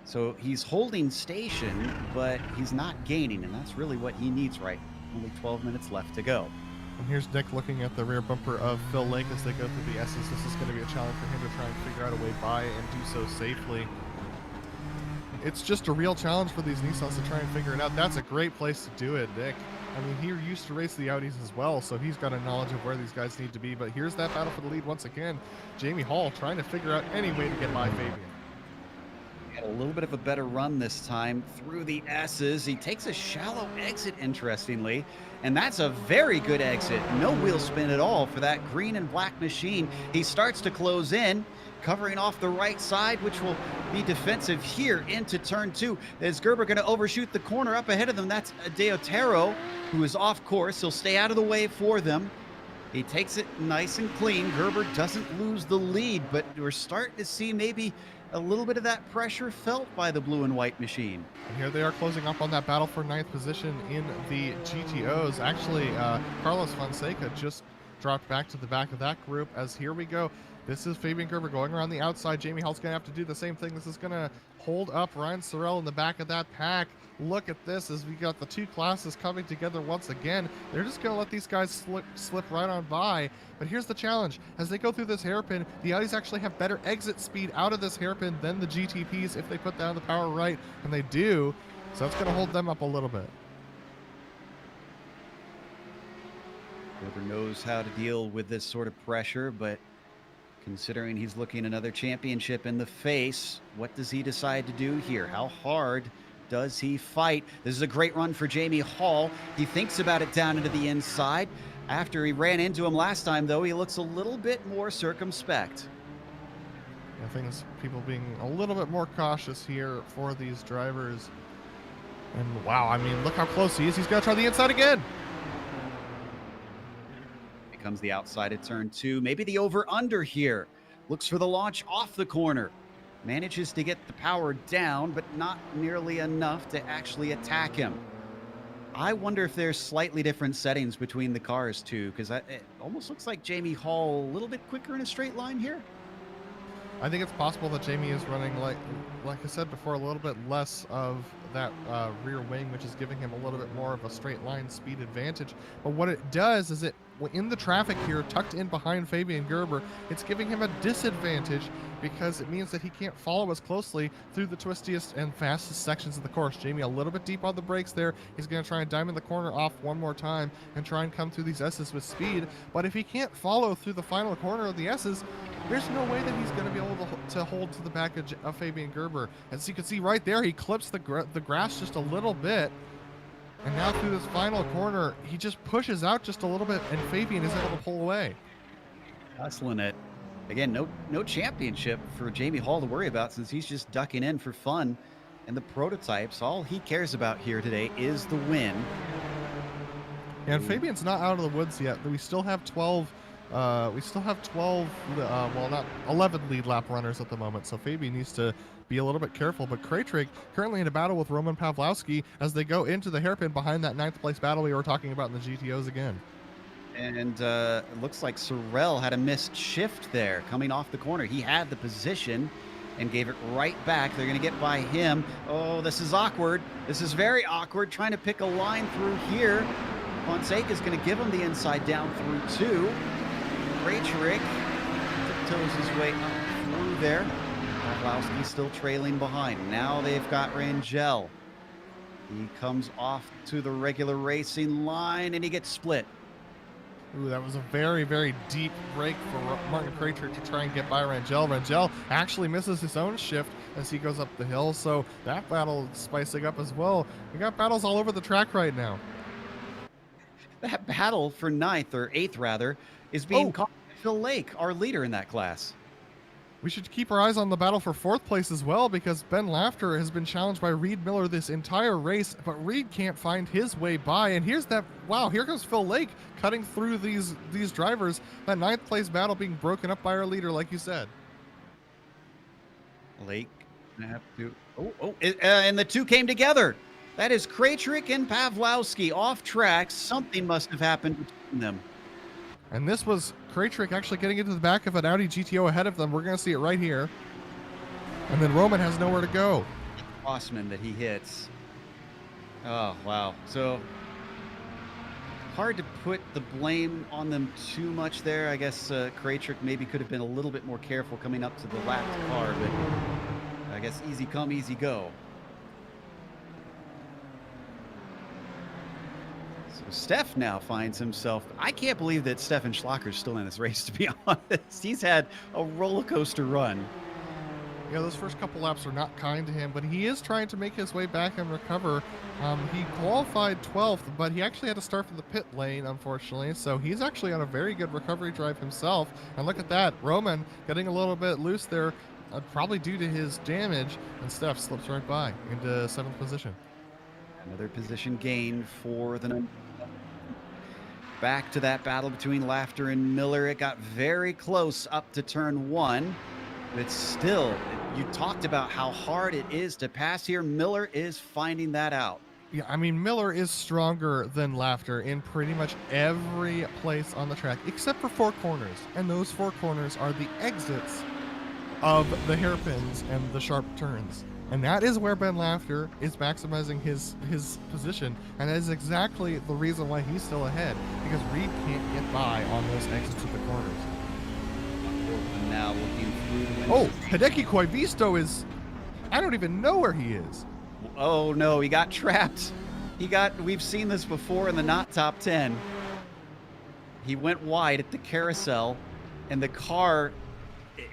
So he's holding station, but he's not gaining, and that's really what he needs right. Only 12 minutes left to go. And here's Nick looking at the rear bumper of Phil Lake as they go through the S's. This is going to be a challenge for him to try and figure out a way by and do so safely. It's just a real challenge for these Nissans to try and figure it out. That's a great place to do it, Nick. I mean, he used to race the Audis as well, so he's got a knowledge of where these guys need to be. But here's that battle for the lead once again. Jamie Hall trying to figure out any way to get by Fabian. Had a little bit of a better run this time through the S's. He takes a shallow exit, interestingly, and that's a very good exit. No wheel spin at all for that green and black machine. He starts to close in, covering off the right side, which will be defensive here into turn 2. Is Gerber going to overshoot the corner up ahead of them? That's Deotero, who is off course. He'll stay out of the way for them. He takes it nice and clean. Gerber doesn't lose the lead, but we're starting to see maybe a little bit of that pressure felt by the blue and white machine. And here they are closing up on that battle for 9th position in the GTOs. Actually, Carlos Fonseca just dropped back to the back of that group, as here we go. This is Fabian Gerber going around the outside. Jamie Hall's going to have to do the same thing. This is going to hold up Ryan Sorrell in the back of that pack. Look at this as we got the two classes coming together once again. They're just going to let these guys slip right on by. But here's the challenge. As they go through this hairpin, the Audis actually have better exit speed out of this hairpin than the GTPs if they put down the power right, and they do. So that's going to hold them up a little bit. Gerber knows how to deal with this sort of pressure, but considering he's looking another championship in the face, what does he decide to do here? How hard does he fight? This is a great run for Jamie Hall. He thinks about it down into the inside. After he ran into him last time, though, he looks a little bit more circumspect. I think it's people being a little bit more cautious here for these drivers. And wow, I mean, look how close he is. He's going to try the inside again. Comes the outside at turn 2. Maybe the over-under here. Looks for the launch off the corner. Manages to get the power down, but not nearly enough to actually attack him. I wonder if there's slightly different settings between the cars, too, because it almost looks like Jamie Hall a little bit quicker in a straight line here. I think it's possible that Jamie is running, like I said before, a little bit less of that rear wing, which is giving him a little bit more of a straight line speed advantage. But what it does is in the traffic here, tucked in behind Fabian Gerber, it's giving him a disadvantage because it means that he can't follow as closely through the twistiest and fastest sections of the course. Jamie a little bit deep on the brakes there. He's going to try and diamond the corner off one more time and try and come through these S's with speed. But if he can't follow through the final corner of the S's, there's no way that he's going to be able to hold to the back of Fabian Gerber. As you can see right there, he clips the grass just a little bit. And now through this final corner, he just pushes out just a little bit, and Fabian is able to pull away. Hustling it. Again, no championship for Jamie Hall to worry about, since he's just ducking in for fun. And the prototypes, all he cares about here today is the win. And Fabian's not out of the woods yet. We still have 12. Well, not 11 lead lap runners at the moment. So Fabian needs to be a little bit careful. But Krejcik currently in a battle with Roman Pawlowski as they go into the hairpin behind that 9th place battle we were talking about in the GTOs again. And it looks like Sorrell had a missed shift there coming off the corner. He had the position and gave it right back. They're going to get by him. Oh, this is awkward. This is very awkward, trying to pick a line through here. Fonseca is going to give him the inside down through 2. Krejcik tiptoes his way up through there. Pawlowski still trailing behind. Now they've got Rangel. He comes off to the regular racing line and he gets split. Ooh, that was a very, very deep break for Martin Krejcik to try and get by Rangel. Rangel actually misses his own shift as he goes up the hill, so that battle is spicing up as well. We got battles all over the track right now. That battle for 9th, or 8th rather, is being caught by Phil Lake, our leader in that class. We should keep our eyes on the battle for 4th place as well, because Ben Laughter has been challenged by Reed Miller this entire race, but Reed can't find his way by. And here's that, wow, here goes Phil Lake cutting through these drivers. That 9th place battle being broken up by our leader, like you said. Lake gonna have to, and the two came together. That is Krejcik and Pawlowski off track. Something must have happened between them. And this was Krejcik actually getting into the back of an Audi GTO ahead of them. We're going to see it right here. And then Roman has nowhere to go. Osman that he hits. Oh, wow. So hard to put the blame on them too much there. I guess Krejcik maybe could have been a little bit more careful coming up to the lapped car, but I guess easy come, easy go. So Steph now finds himself, I can't believe that Stefan Schlacker's still in this race, to be honest. He's had a roller coaster run. Yeah, those first couple laps are not kind to him, but he is trying to make his way back and recover. He qualified 12th, but he actually had to start from the pit lane, unfortunately, so he's actually on a very good recovery drive himself. And look at that, Roman getting a little bit loose there, probably due to his damage, and Steph slips right by into 7th position. Another position gain for the back to that battle between Laughter and Miller. It got very close up to turn 1, but still, you talked about how hard it is to pass here. Miller is finding that out. Yeah, I mean, Miller is stronger than Laughter in pretty much every place on the track, except for 4 corners. And those 4 corners are the exits of the hairpins and the sharp turns. And that is where Ben Laughter is maximizing his position. And that is exactly the reason why he's still ahead, because Reed can't get by on those exits of the corners. And now looking through the Oh, Hideki Koivisto is, I don't even know where he is. Oh no, he got trapped. We've seen this before in the not top 10. He went wide at the carousel, and the car,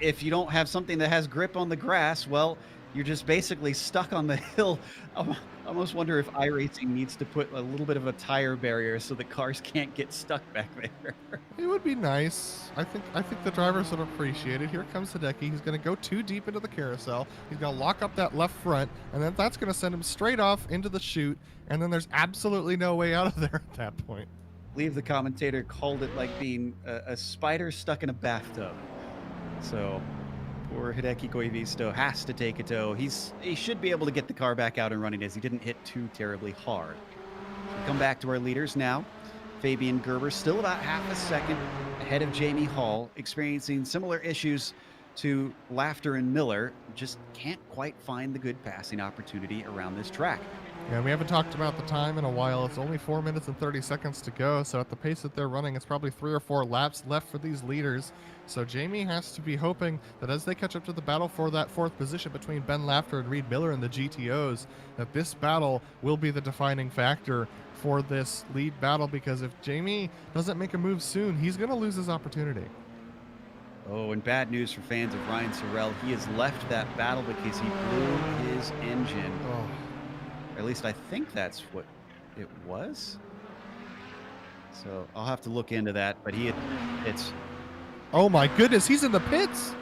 if you don't have something that has grip on the grass, well, you're just basically stuck on the hill. I almost wonder if iRacing needs to put a little bit of a tire barrier so the cars can't get stuck back there. It would be nice. I think the drivers would appreciate it. Here comes Hideki. He's going to go too deep into the carousel. He's going to lock up that left front, and then that's going to send him straight off into the chute, and then there's absolutely no way out of there at that point. I believe the commentator called it like being a spider stuck in a bathtub. So poor Hideki Koivisto has to take a tow. He should be able to get the car back out and running, as he didn't hit too terribly hard. We come back to our leaders now. Fabian Gerber still about half a second ahead of Jamie Hall, experiencing similar issues to Laughter and Miller. Just can't quite find the good passing opportunity around this track. Yeah, we haven't talked about the time in a while. It's only 4 minutes and 30 seconds to go, so at the pace that they're running, it's probably 3 or 4 laps left for these leaders. So Jamie has to be hoping that as they catch up to the battle for that 4th position between Ben Laughter and Reed Miller in the GTOs, that this battle will be the defining factor for this lead battle, because if Jamie doesn't make a move soon, he's going to lose his opportunity. Oh, and bad news for fans of Ryan Sorrell. He has left that battle because he blew his engine. Oh. Or at least I think that's what it was. So I'll have to look into that, but it's... Oh my goodness, he's in the pits!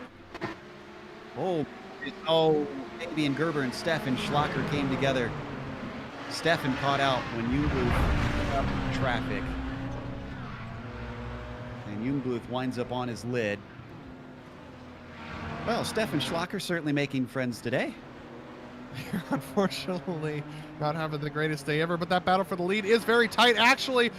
Oh, Fabian Gerber and Stefan Schlacker came together. Stefan caught out when Jungbluth up traffic. And Jungbluth winds up on his lid. Well, Stefan Schlacker certainly making friends today. Unfortunately, not having the greatest day ever, but that battle for the lead is very tight. Actually,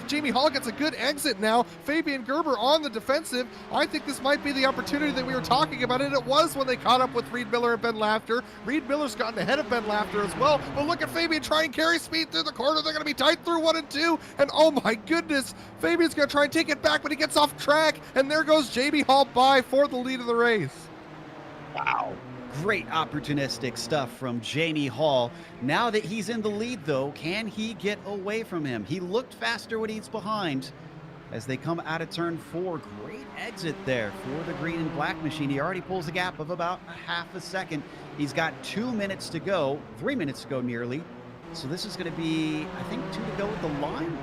Jamie Hall gets a good exit now. Fabian Gerber on the defensive. I think this might be the opportunity that we were talking about, and it was when they caught up with Reed Miller and Ben Laughter. Reed Miller's gotten ahead of Ben Laughter as well, but look at Fabian try and carry speed through the corner. They're going to be tight through 1 and 2, and oh my goodness, Fabian's going to try and take it back, but he gets off track, and there goes Jamie Hall by for the lead of the race. Wow. Great opportunistic stuff from Jamie Hall. Now that he's in the lead, though, can he get away from him? He looked faster when he's behind. As they come out of turn 4, great exit there for the green and black machine. He already pulls a gap of about a half a second. He's got 2 minutes to go, 3 minutes to go nearly. So this is going to be, I think, 2 to go with the line.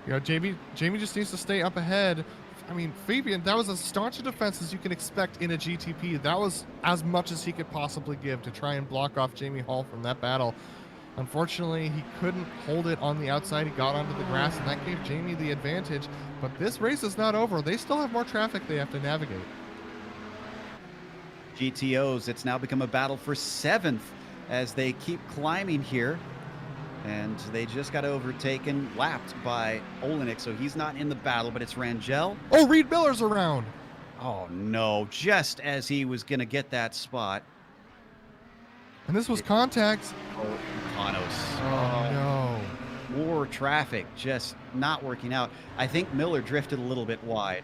You know, Jamie just needs to stay up ahead. I mean, Fabian, that was as staunch a defense as you can expect in a GTP. That was as much as he could possibly give to try and block off Jamie Hall from that battle. Unfortunately, he couldn't hold it on the outside. He got onto the grass, and that gave Jamie the advantage. But this race is not over. They still have more traffic they have to navigate. GTOs, it's now become a battle for 7th as they keep climbing here. And they just got overtaken, lapped by Olenek, so he's not in the battle, but it's Rangel. Oh, Reed Miller's around. Oh, no, just as he was going to get that spot. And this was contact. Oh, Panos. Oh, no. More traffic, just not working out. I think Miller drifted a little bit wide.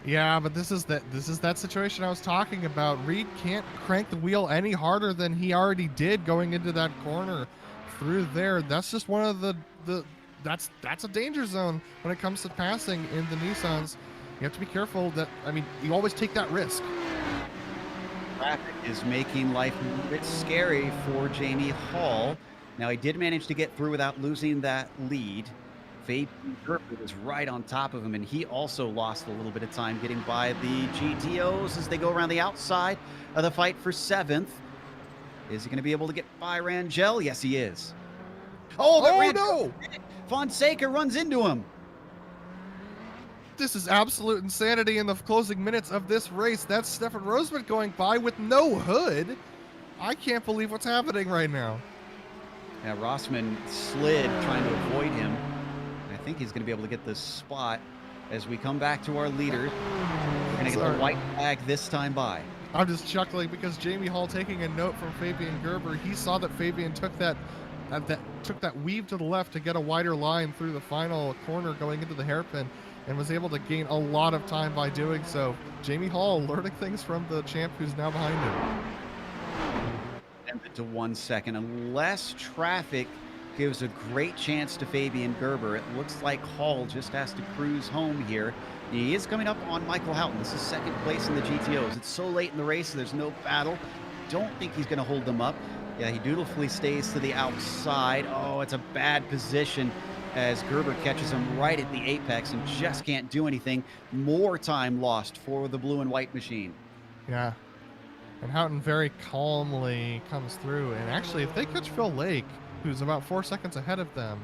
Yeah, but this is that situation I was talking about. Reed can't crank the wheel any harder than he already did going into that corner. through there. That's just one of the that's a danger zone when it comes to passing in the Nissans. You have to be careful that, I mean, you always take that risk. Traffic is making life a bit scary for Jamie Hall. Now, he did manage to get through without losing that lead. Fabian Gerber was right on top of him, and he also lost a little bit of time getting by the GTOs as they go around the outside of the fight for 7th. Is he going to be able to get by Rangel? Yes, he is. Oh, but no! Fonseca runs into him. This is absolute insanity in the closing minutes of this race. That's Stefan Rosman going by with no hood. I can't believe what's happening right now. Yeah, Rossman slid trying to avoid him. I think he's going to be able to get this spot as we come back to our leader. We're going to get the white flag this time by. I'm just chuckling because Jamie Hall, taking a note from Fabian Gerber, he saw that Fabian took that weave to the left to get a wider line through the final corner going into the hairpin, and was able to gain a lot of time by doing so. Jamie Hall learning things from the champ who's now behind him. And to 1 second, unless traffic gives a great chance to Fabian Gerber. It looks like Hall just has to cruise home here. He is coming up on Michael Houghton. This is 2nd place in the GTOs. It's so late in the race, there's no battle. Don't think he's going to hold them up. Yeah, he dutifully stays to the outside. Oh, it's a bad position as Gerber catches him right at the apex and just can't do anything. More time lost for the blue and white machine. Yeah. And Houghton very calmly comes through. And actually, if they catch Phil Lake, who's about 4 seconds ahead of them,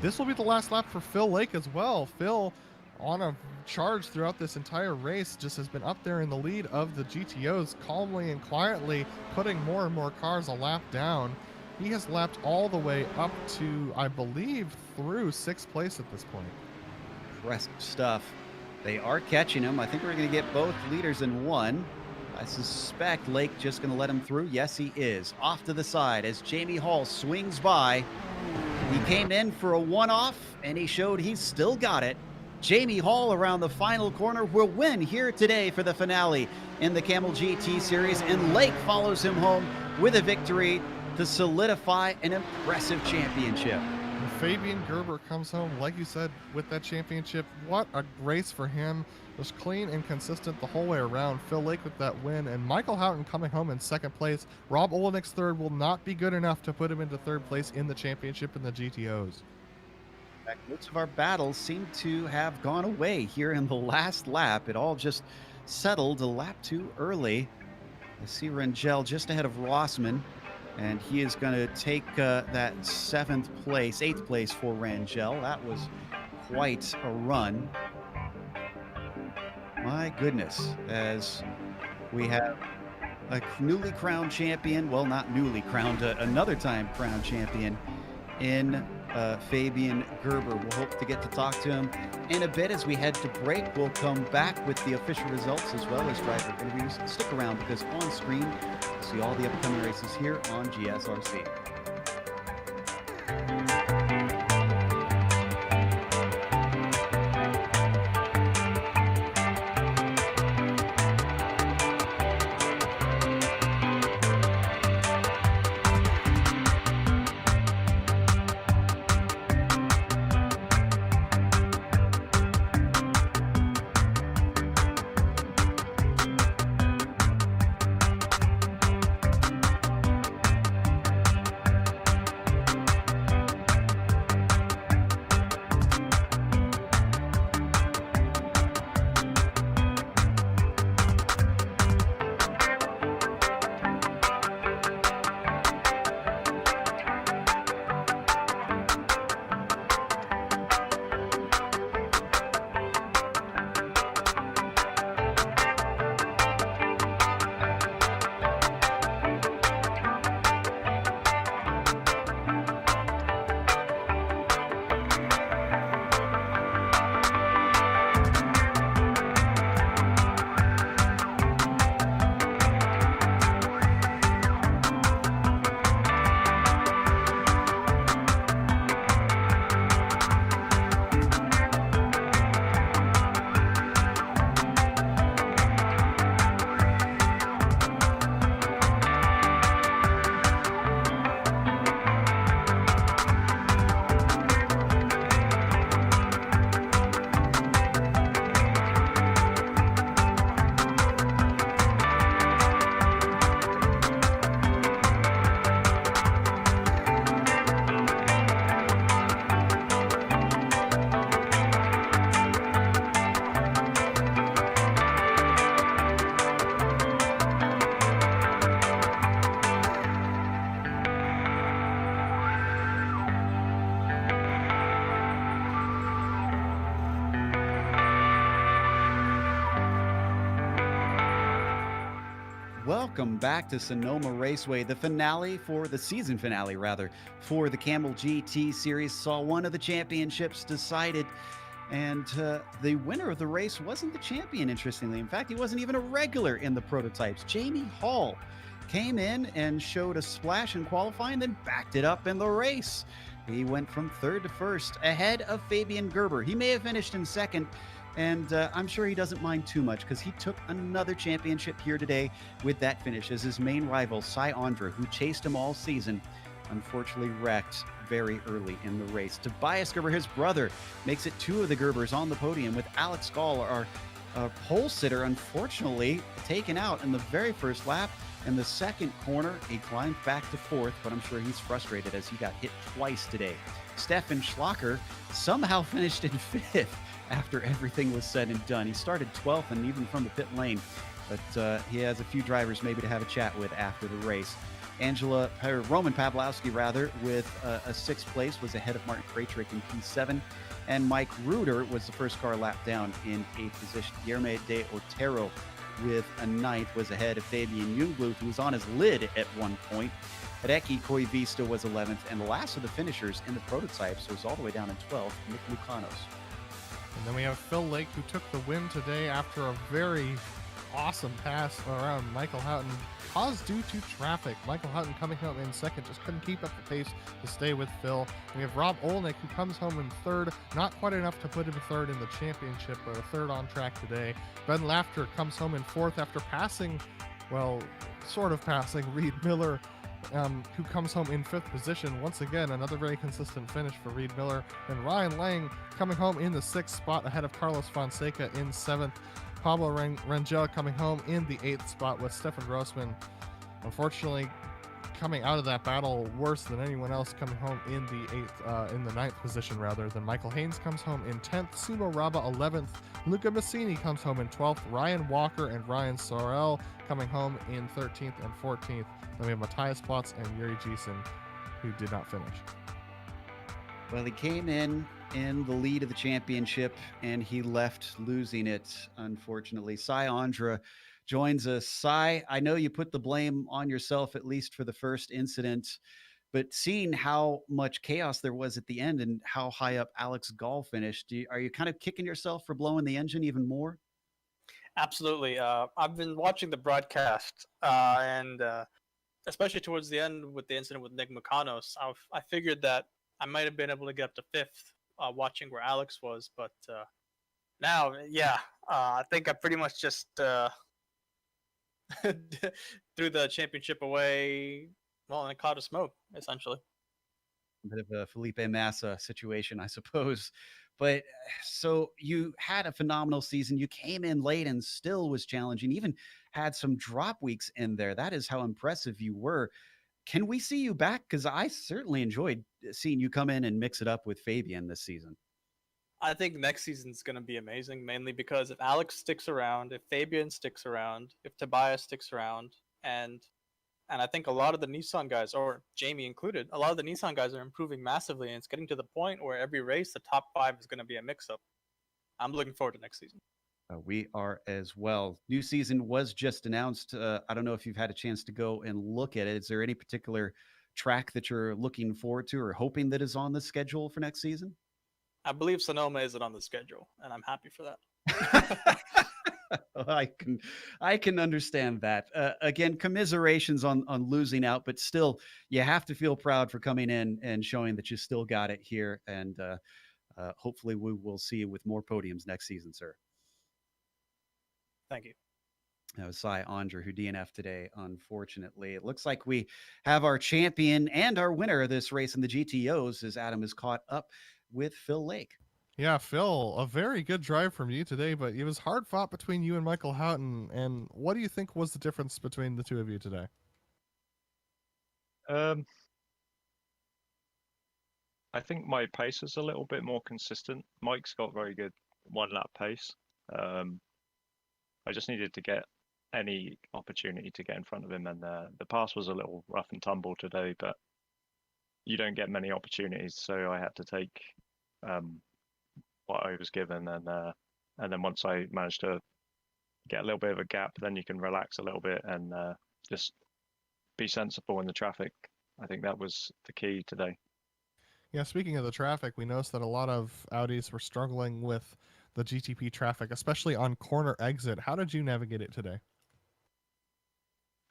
this will be the last lap for Phil Lake as well. Phil, on a charge throughout this entire race, just has been up there in the lead of the GTOs, calmly and quietly putting more and more cars a lap down. He has lapped all the way up to, I believe, through 6th place at this point. Impressive stuff. They are catching him. I think we're going to get both leaders in one. I suspect Lake just going to let him through. Yes, he is. Off to the side as Jamie Hall swings by. He came in for a one-off, and he showed he's still got it. Jamie Hall around the final corner will win here today for the finale in the Kamel GT Series, and Lake follows him home with a victory to solidify an impressive championship. And Fabian Gerber comes home, like you said, with that championship. What a race for him. It was clean and consistent the whole way around. Phil Lake with that win, and Michael Houghton coming home in 2nd place. Rob Olenik's 3rd will not be good enough to put him into 3rd place in the championship in the GTOs. In fact, most of our battles seem to have gone away here in the last lap. It all just settled a lap too early. I see Rangel just ahead of Rossman, and he is going to take that 7th place, 8th place for Rangel. That was quite a run. My goodness, as we have a newly crowned champion, well, not newly crowned, another time crowned champion in Fabian Gerber. We'll hope to get to talk to him in a bit as we head to break. We'll come back with the official results as well as driver interviews. Stick around because on screen, you'll see all the upcoming races here on GSRC. Welcome back to Sonoma Raceway. The season finale, for the Kamel GT series saw one of the championships decided, and the winner of the race wasn't the champion, interestingly. In fact, he wasn't even a regular in the prototypes. Jamie Hall came in and showed a splash in qualifying, then backed it up in the race. He went from third to first, ahead of Fabian Gerber. He may have finished in second, and I'm sure he doesn't mind too much because he took another championship here today with that finish as his main rival, Cy Andra, who chased him all season, unfortunately wrecked very early in the race. Tobias Gerber, his brother, makes it two of the Gerbers on the podium, with Alex Gall, our pole sitter, unfortunately taken out in the very first lap. In the second corner, he climbed back to fourth, but I'm sure he's frustrated as he got hit twice today. Stefan Schlacker somehow finished in fifth after everything was said and done. He started 12th and even from the pit lane, but he has a few drivers maybe to have a chat with after the race. Roman Pawlowski, with a sixth place, was ahead of Martin Krajcik in P7, and Mike Reuter was the first car lap down in eighth position. Guilherme de Otero with a ninth was ahead of Fabian Jungblut, who was on his lid at one point. Reki Koivista was 11th, and the last of the finishers in the prototypes was all the way down in 12th, Nick Lucanos. And then we have Phil Lake, who took the win today after a very awesome pass around Michael Houghton, caused due to traffic. Michael Houghton coming home in second, just couldn't keep up the pace to stay with Phil. We have Rob Olnick, who comes home in third, not quite enough to put him third in the championship, but a third on track today. Ben Lafter comes home in fourth after passing, well, sort of passing Reed Miller, who comes home in fifth position. Once again, another very consistent finish for Reed Miller. And Ryan Lang coming home in the sixth spot ahead of Carlos Fonseca in seventh. Pablo Rangel coming home in the eighth spot with Stefan Grossman, unfortunately coming out of that battle worse than anyone else, coming home in the ninth position rather. Then Michael Haynes comes home in 10th, Sumo Raba 11th, Luca Massini comes home in 12th, Ryan Walker and Ryan Sorrell coming home in 13th and 14th. Then we have Matthias Platz and Yuri Gieson, who did not finish. Well, he came in the lead of the championship, and he left losing it, unfortunately. Cy Andra joins us. Cy, I know you put the blame on yourself, at least for the first incident, but seeing how much chaos there was at the end and how high up Alex Gall finished, are you kind of kicking yourself for blowing the engine even more? Absolutely. I've been watching the broadcast, and especially towards the end with the incident with Nick Mukanos, I figured that I might have been able to get up to fifth watching where Alex was, but now, I think I pretty much just threw the championship away, well, in a cloud of smoke, essentially. A bit of a Felipe Massa situation, I suppose. But so you had a phenomenal season. You came in late and still was challenging, even had some drop weeks in there. That is how impressive you were. Can we see you back? Because I certainly enjoyed seeing you come in and mix it up with Fabian this season. I think next season's going to be amazing, mainly because if Alex sticks around, if Fabian sticks around, if Tobias sticks around, and I think a lot of the Nissan guys, or Jamie included, a lot of the Nissan guys are improving massively, and it's getting to the point where every race, the top five is going to be a mix-up. I'm looking forward to next season. We are as well. New season was just announced. I don't know if you've had a chance to go and look at it. Is there any particular track that you're looking forward to or hoping that is on the schedule for next season? I believe Sonoma isn't on the schedule, and I'm happy for that. I can understand that. Again, commiserations on losing out, but still, you have to feel proud for coming in and showing that you still got it here. And hopefully we will see you with more podiums next season, sir. Thank you. That was Cy Andra, who DNF'd today, unfortunately. It looks like we have our champion and our winner of this race in the GTOs as Adam is caught up with Phil Lake. Yeah, Phil, a very good drive from you today, but it was hard fought between you and Michael Houghton. And what do you think was the difference between the two of you today? I think my pace was a little bit more consistent. Mike's got very good one-lap pace. I just needed to get any opportunity to get in front of him, and the pass was a little rough and tumble today, but you don't get many opportunities, so I had to take what I was given, and then once I managed to get a little bit of a gap, then you can relax a little bit and just be sensible in the traffic. I think that was the key today. Yeah, speaking of the traffic, we noticed that a lot of Audis were struggling with the GTP traffic, especially on corner exit. How did you navigate it today?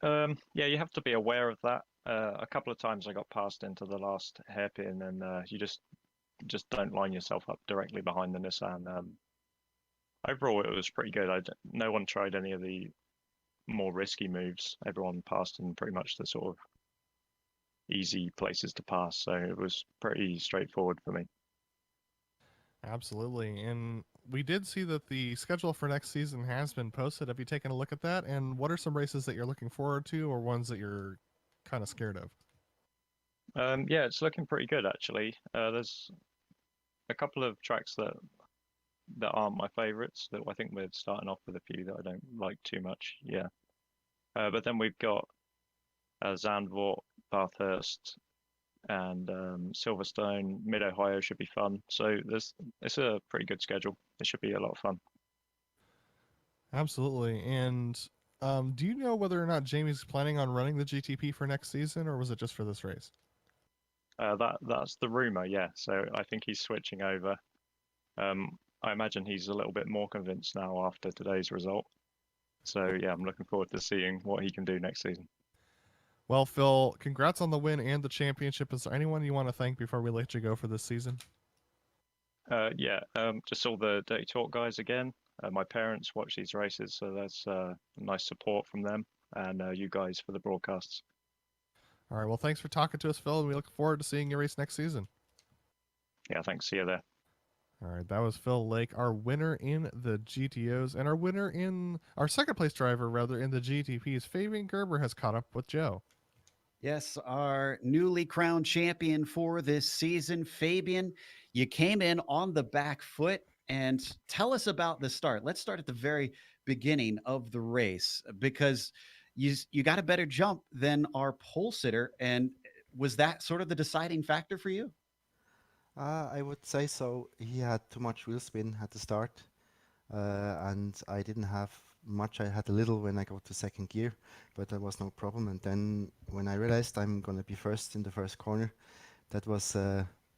Yeah, you have to be aware of that. A couple of times I got passed into the last hairpin, and you just don't line yourself up directly behind the Nissan. Overall, it was pretty good. No one tried any of the more risky moves. Everyone passed in pretty much the sort of easy places to pass, so it was pretty straightforward for me. Absolutely. And we did see that the schedule for next season has been posted. Have you taken a look at that? And what are some races that you're looking forward to, or ones that you're kind of scared of? Yeah, it's looking pretty good actually. There's a couple of tracks that aren't my favorites. That I think we're starting off with a few that I don't like too much. Yeah, but then we've got Zandvoort, Bathurst, and Silverstone. Mid Ohio should be fun. So it's a pretty good schedule. It should be a lot of fun. Absolutely. And do you know whether or not Jamie's planning on running the GTP for next season, or was it just for this race? That's the rumor, yeah. So I think he's switching over. I imagine he's a little bit more convinced now after today's result. So yeah, I'm looking forward to seeing what he can do next season. Well, Phil, congrats on the win and the championship. Is there anyone you want to thank before we let you go for this season? Yeah, just all the Dirty Talk guys again. My parents watch these races, so that's nice support from them, and you guys for the broadcasts. All right, well, thanks for talking to us, Phil, and we look forward to seeing you race next season. Yeah, thanks. See you there. All right, that was Phil Lake, our winner in the GTOs, and our second place driver, rather, in the GTPs. Fabian Gerber has caught up with Joe. Yes, our newly crowned champion for this season. Fabian, you came in on the back foot, and tell us about the start. Let's start at the very beginning of the race, because you got a better jump than our pole sitter. And was that sort of the deciding factor for you? I would say so. He had too much wheel spin at the start, and I didn't have much. I had a little when I got to second gear, but that was no problem. And then when I realized I'm gonna be first in the first corner, that was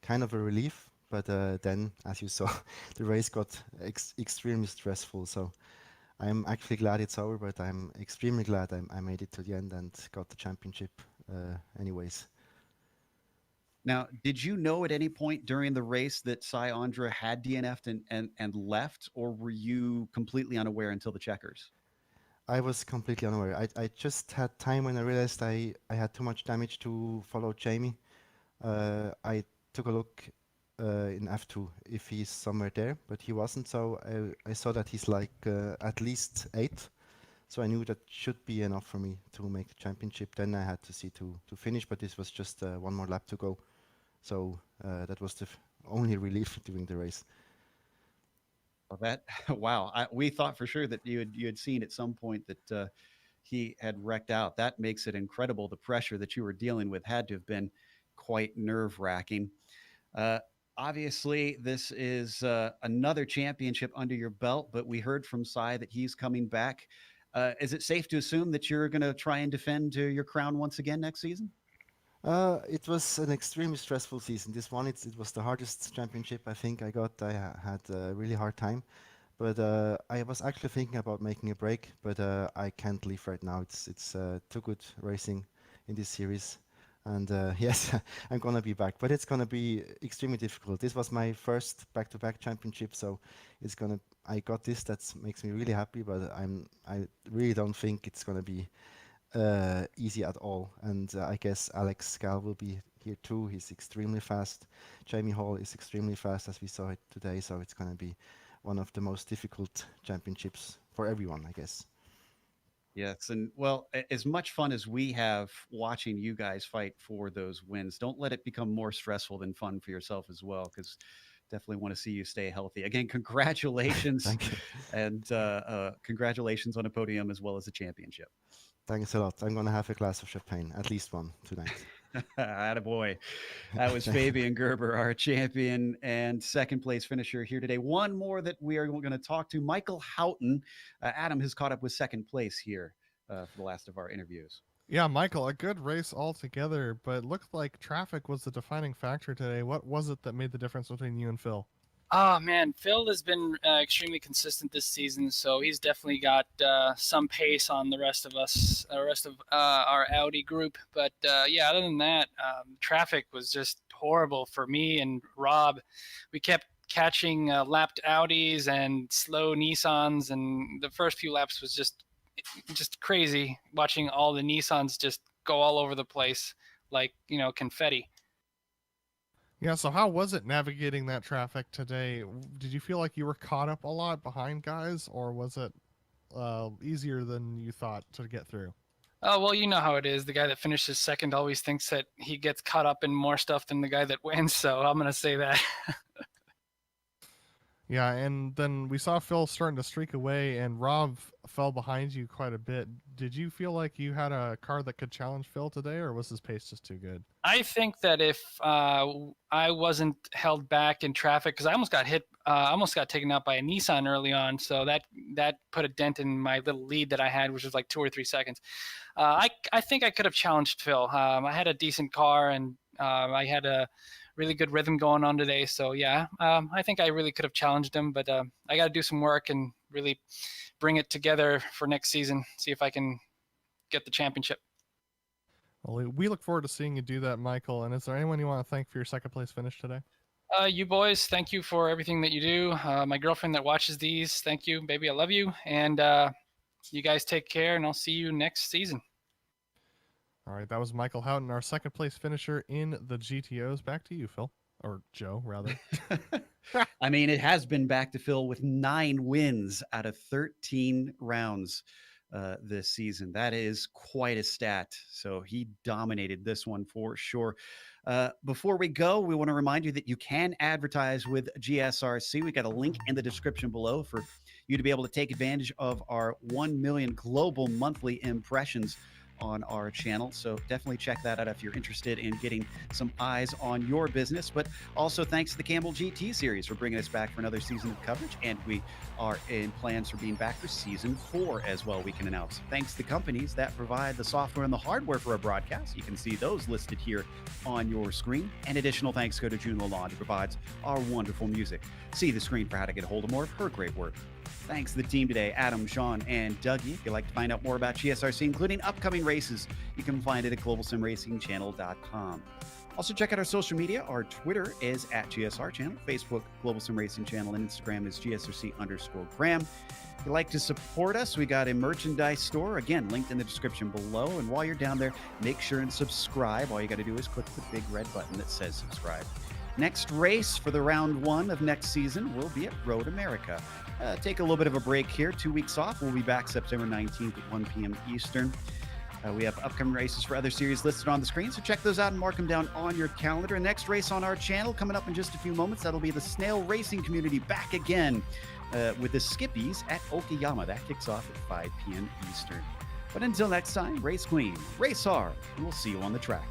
kind of a relief. But then, as you saw, the race got extremely stressful. So I'm actually glad it's over, but I'm extremely glad I made it to the end and got the championship anyways. Now, did you know at any point during the race that Cy Andra had DNF'd and left, or were you completely unaware until the checkers? I was completely unaware. I just had time when I realized I had too much damage to follow Jamie. I took a look in F2 if he's somewhere there, but he wasn't. So I saw that he's like at least 8. So I knew that should be enough for me to make the championship. Then I had to see to finish, but this was just one more lap to go. So that was the only relief during the race. Well, wow! We thought for sure that you had seen at some point that he had wrecked out. That makes it incredible. The pressure that you were dealing with had to have been quite nerve-wracking. Obviously, this is another championship under your belt, but we heard from Cy that he's coming back. Is it safe to assume that you're going to try and defend your crown once again next season? It was an extremely stressful season. This one, it was the hardest championship I think I got. I had a really hard time, but I was actually thinking about making a break, but I can't leave right now. It's too good racing in this series, and yes, I'm gonna be back, but it's gonna be extremely difficult. This was my first back-to-back championship, so I got this. That makes me really happy, but I really don't think it's gonna be easy at all. And I guess Alex Gal will be here too. He's extremely fast. Jamie Hall is extremely fast, as we saw it today. So it's going to be one of the most difficult championships for everyone, I guess. Yes, and well, as much fun as we have watching you guys fight for those wins, don't let it become more stressful than fun for yourself as well, because definitely want to see you stay healthy. Again, congratulations. Thank you. And congratulations on a podium as well as a championship. Thanks a lot. I'm going to have a glass of champagne, at least one tonight. Attaboy. That was Fabian Gerber, our champion and second place finisher here today. One more that we are going to talk to, Michael Houghton. Adam has caught up with second place here for the last of our interviews. Yeah, Michael, a good race altogether, but it looked like traffic was the defining factor today. What was it that made the difference between you and Phil? Oh man, Phil has been extremely consistent this season, so he's definitely got some pace on the rest of us, our Audi group. But yeah, other than that, traffic was just horrible for me and Rob. We kept catching lapped Audis and slow Nissans, and the first few laps was just crazy watching all the Nissans just go all over the place like, confetti. Yeah, so how was it navigating that traffic today? Did you feel like you were caught up a lot behind guys, or was it easier than you thought to get through? Oh, well, you know how it is. The guy that finishes second always thinks that he gets caught up in more stuff than the guy that wins, so I'm going to say that. Yeah, and then we saw Phil starting to streak away, and Rob fell behind you quite a bit. Did you feel like you had a car that could challenge Phil today, or was his pace just too good? I think that if I wasn't held back in traffic, because I almost got hit, almost got taken out by a Nissan early on, so that put a dent in my little lead that I had, which was like 2 or 3 seconds. I think I could have challenged Phil. I had a decent car, and I had a really good rhythm going on today. So yeah, I think I really could have challenged him, but I got to do some work and really bring it together for next season. See if I can get the championship. Well, we look forward to seeing you do that, Michael. And is there anyone you want to thank for your second place finish today? You boys, thank you for everything that you do. My girlfriend that watches these, thank you, baby. I love you. And you guys take care, and I'll see you next season. All right, that was Michael Houghton, our second place finisher in the GTOs. Back to you, Phil. Or Joe, rather. I mean, it has been back to Phil with 9 wins out of 13 rounds this season. That is quite a stat. So he dominated this one for sure. Before we go, we want to remind you that you can advertise with GSRC. We got a link in the description below for you to be able to take advantage of our 1 million global monthly impressions on our channel. So definitely check that out if you're interested in getting some eyes on your business. But also thanks to the Kamel GT series for bringing us back for another season of coverage. And we are in plans for being back for season 4 as well, we can announce. Thanks to companies that provide the software and the hardware for our broadcast. You can see those listed here on your screen. And additional thanks go to June Lalonde, who provides our wonderful music. See the screen for how to get a hold of more of her great work. Thanks to the team today, Adam, Sean, and Dougie. If you'd like to find out more about GSRC, including upcoming races, you can find it at globalsimracingchannel.com. Also, check out our social media. Our Twitter is at GSR Channel, Facebook, Global Sim Racing Channel, and Instagram is GSRC_Graham. If you'd like to support us, we got a merchandise store, again, linked in the description below. And while you're down there, make sure and subscribe. All you got to do is click the big red button that says subscribe. Next race for the round 1 of next season will be at Road America. Take a little bit of a break here, 2 weeks off. We'll be back September 19th at 1 p.m. Eastern. We have upcoming races for other series listed on the screen, so check those out and mark them down on your calendar. And next race on our channel coming up in just a few moments, that'll be the Snail Racing Community back again with the Skippies at Okayama. That kicks off at 5 p.m. Eastern. But until next time, race clean, race hard, and we'll see you on the track.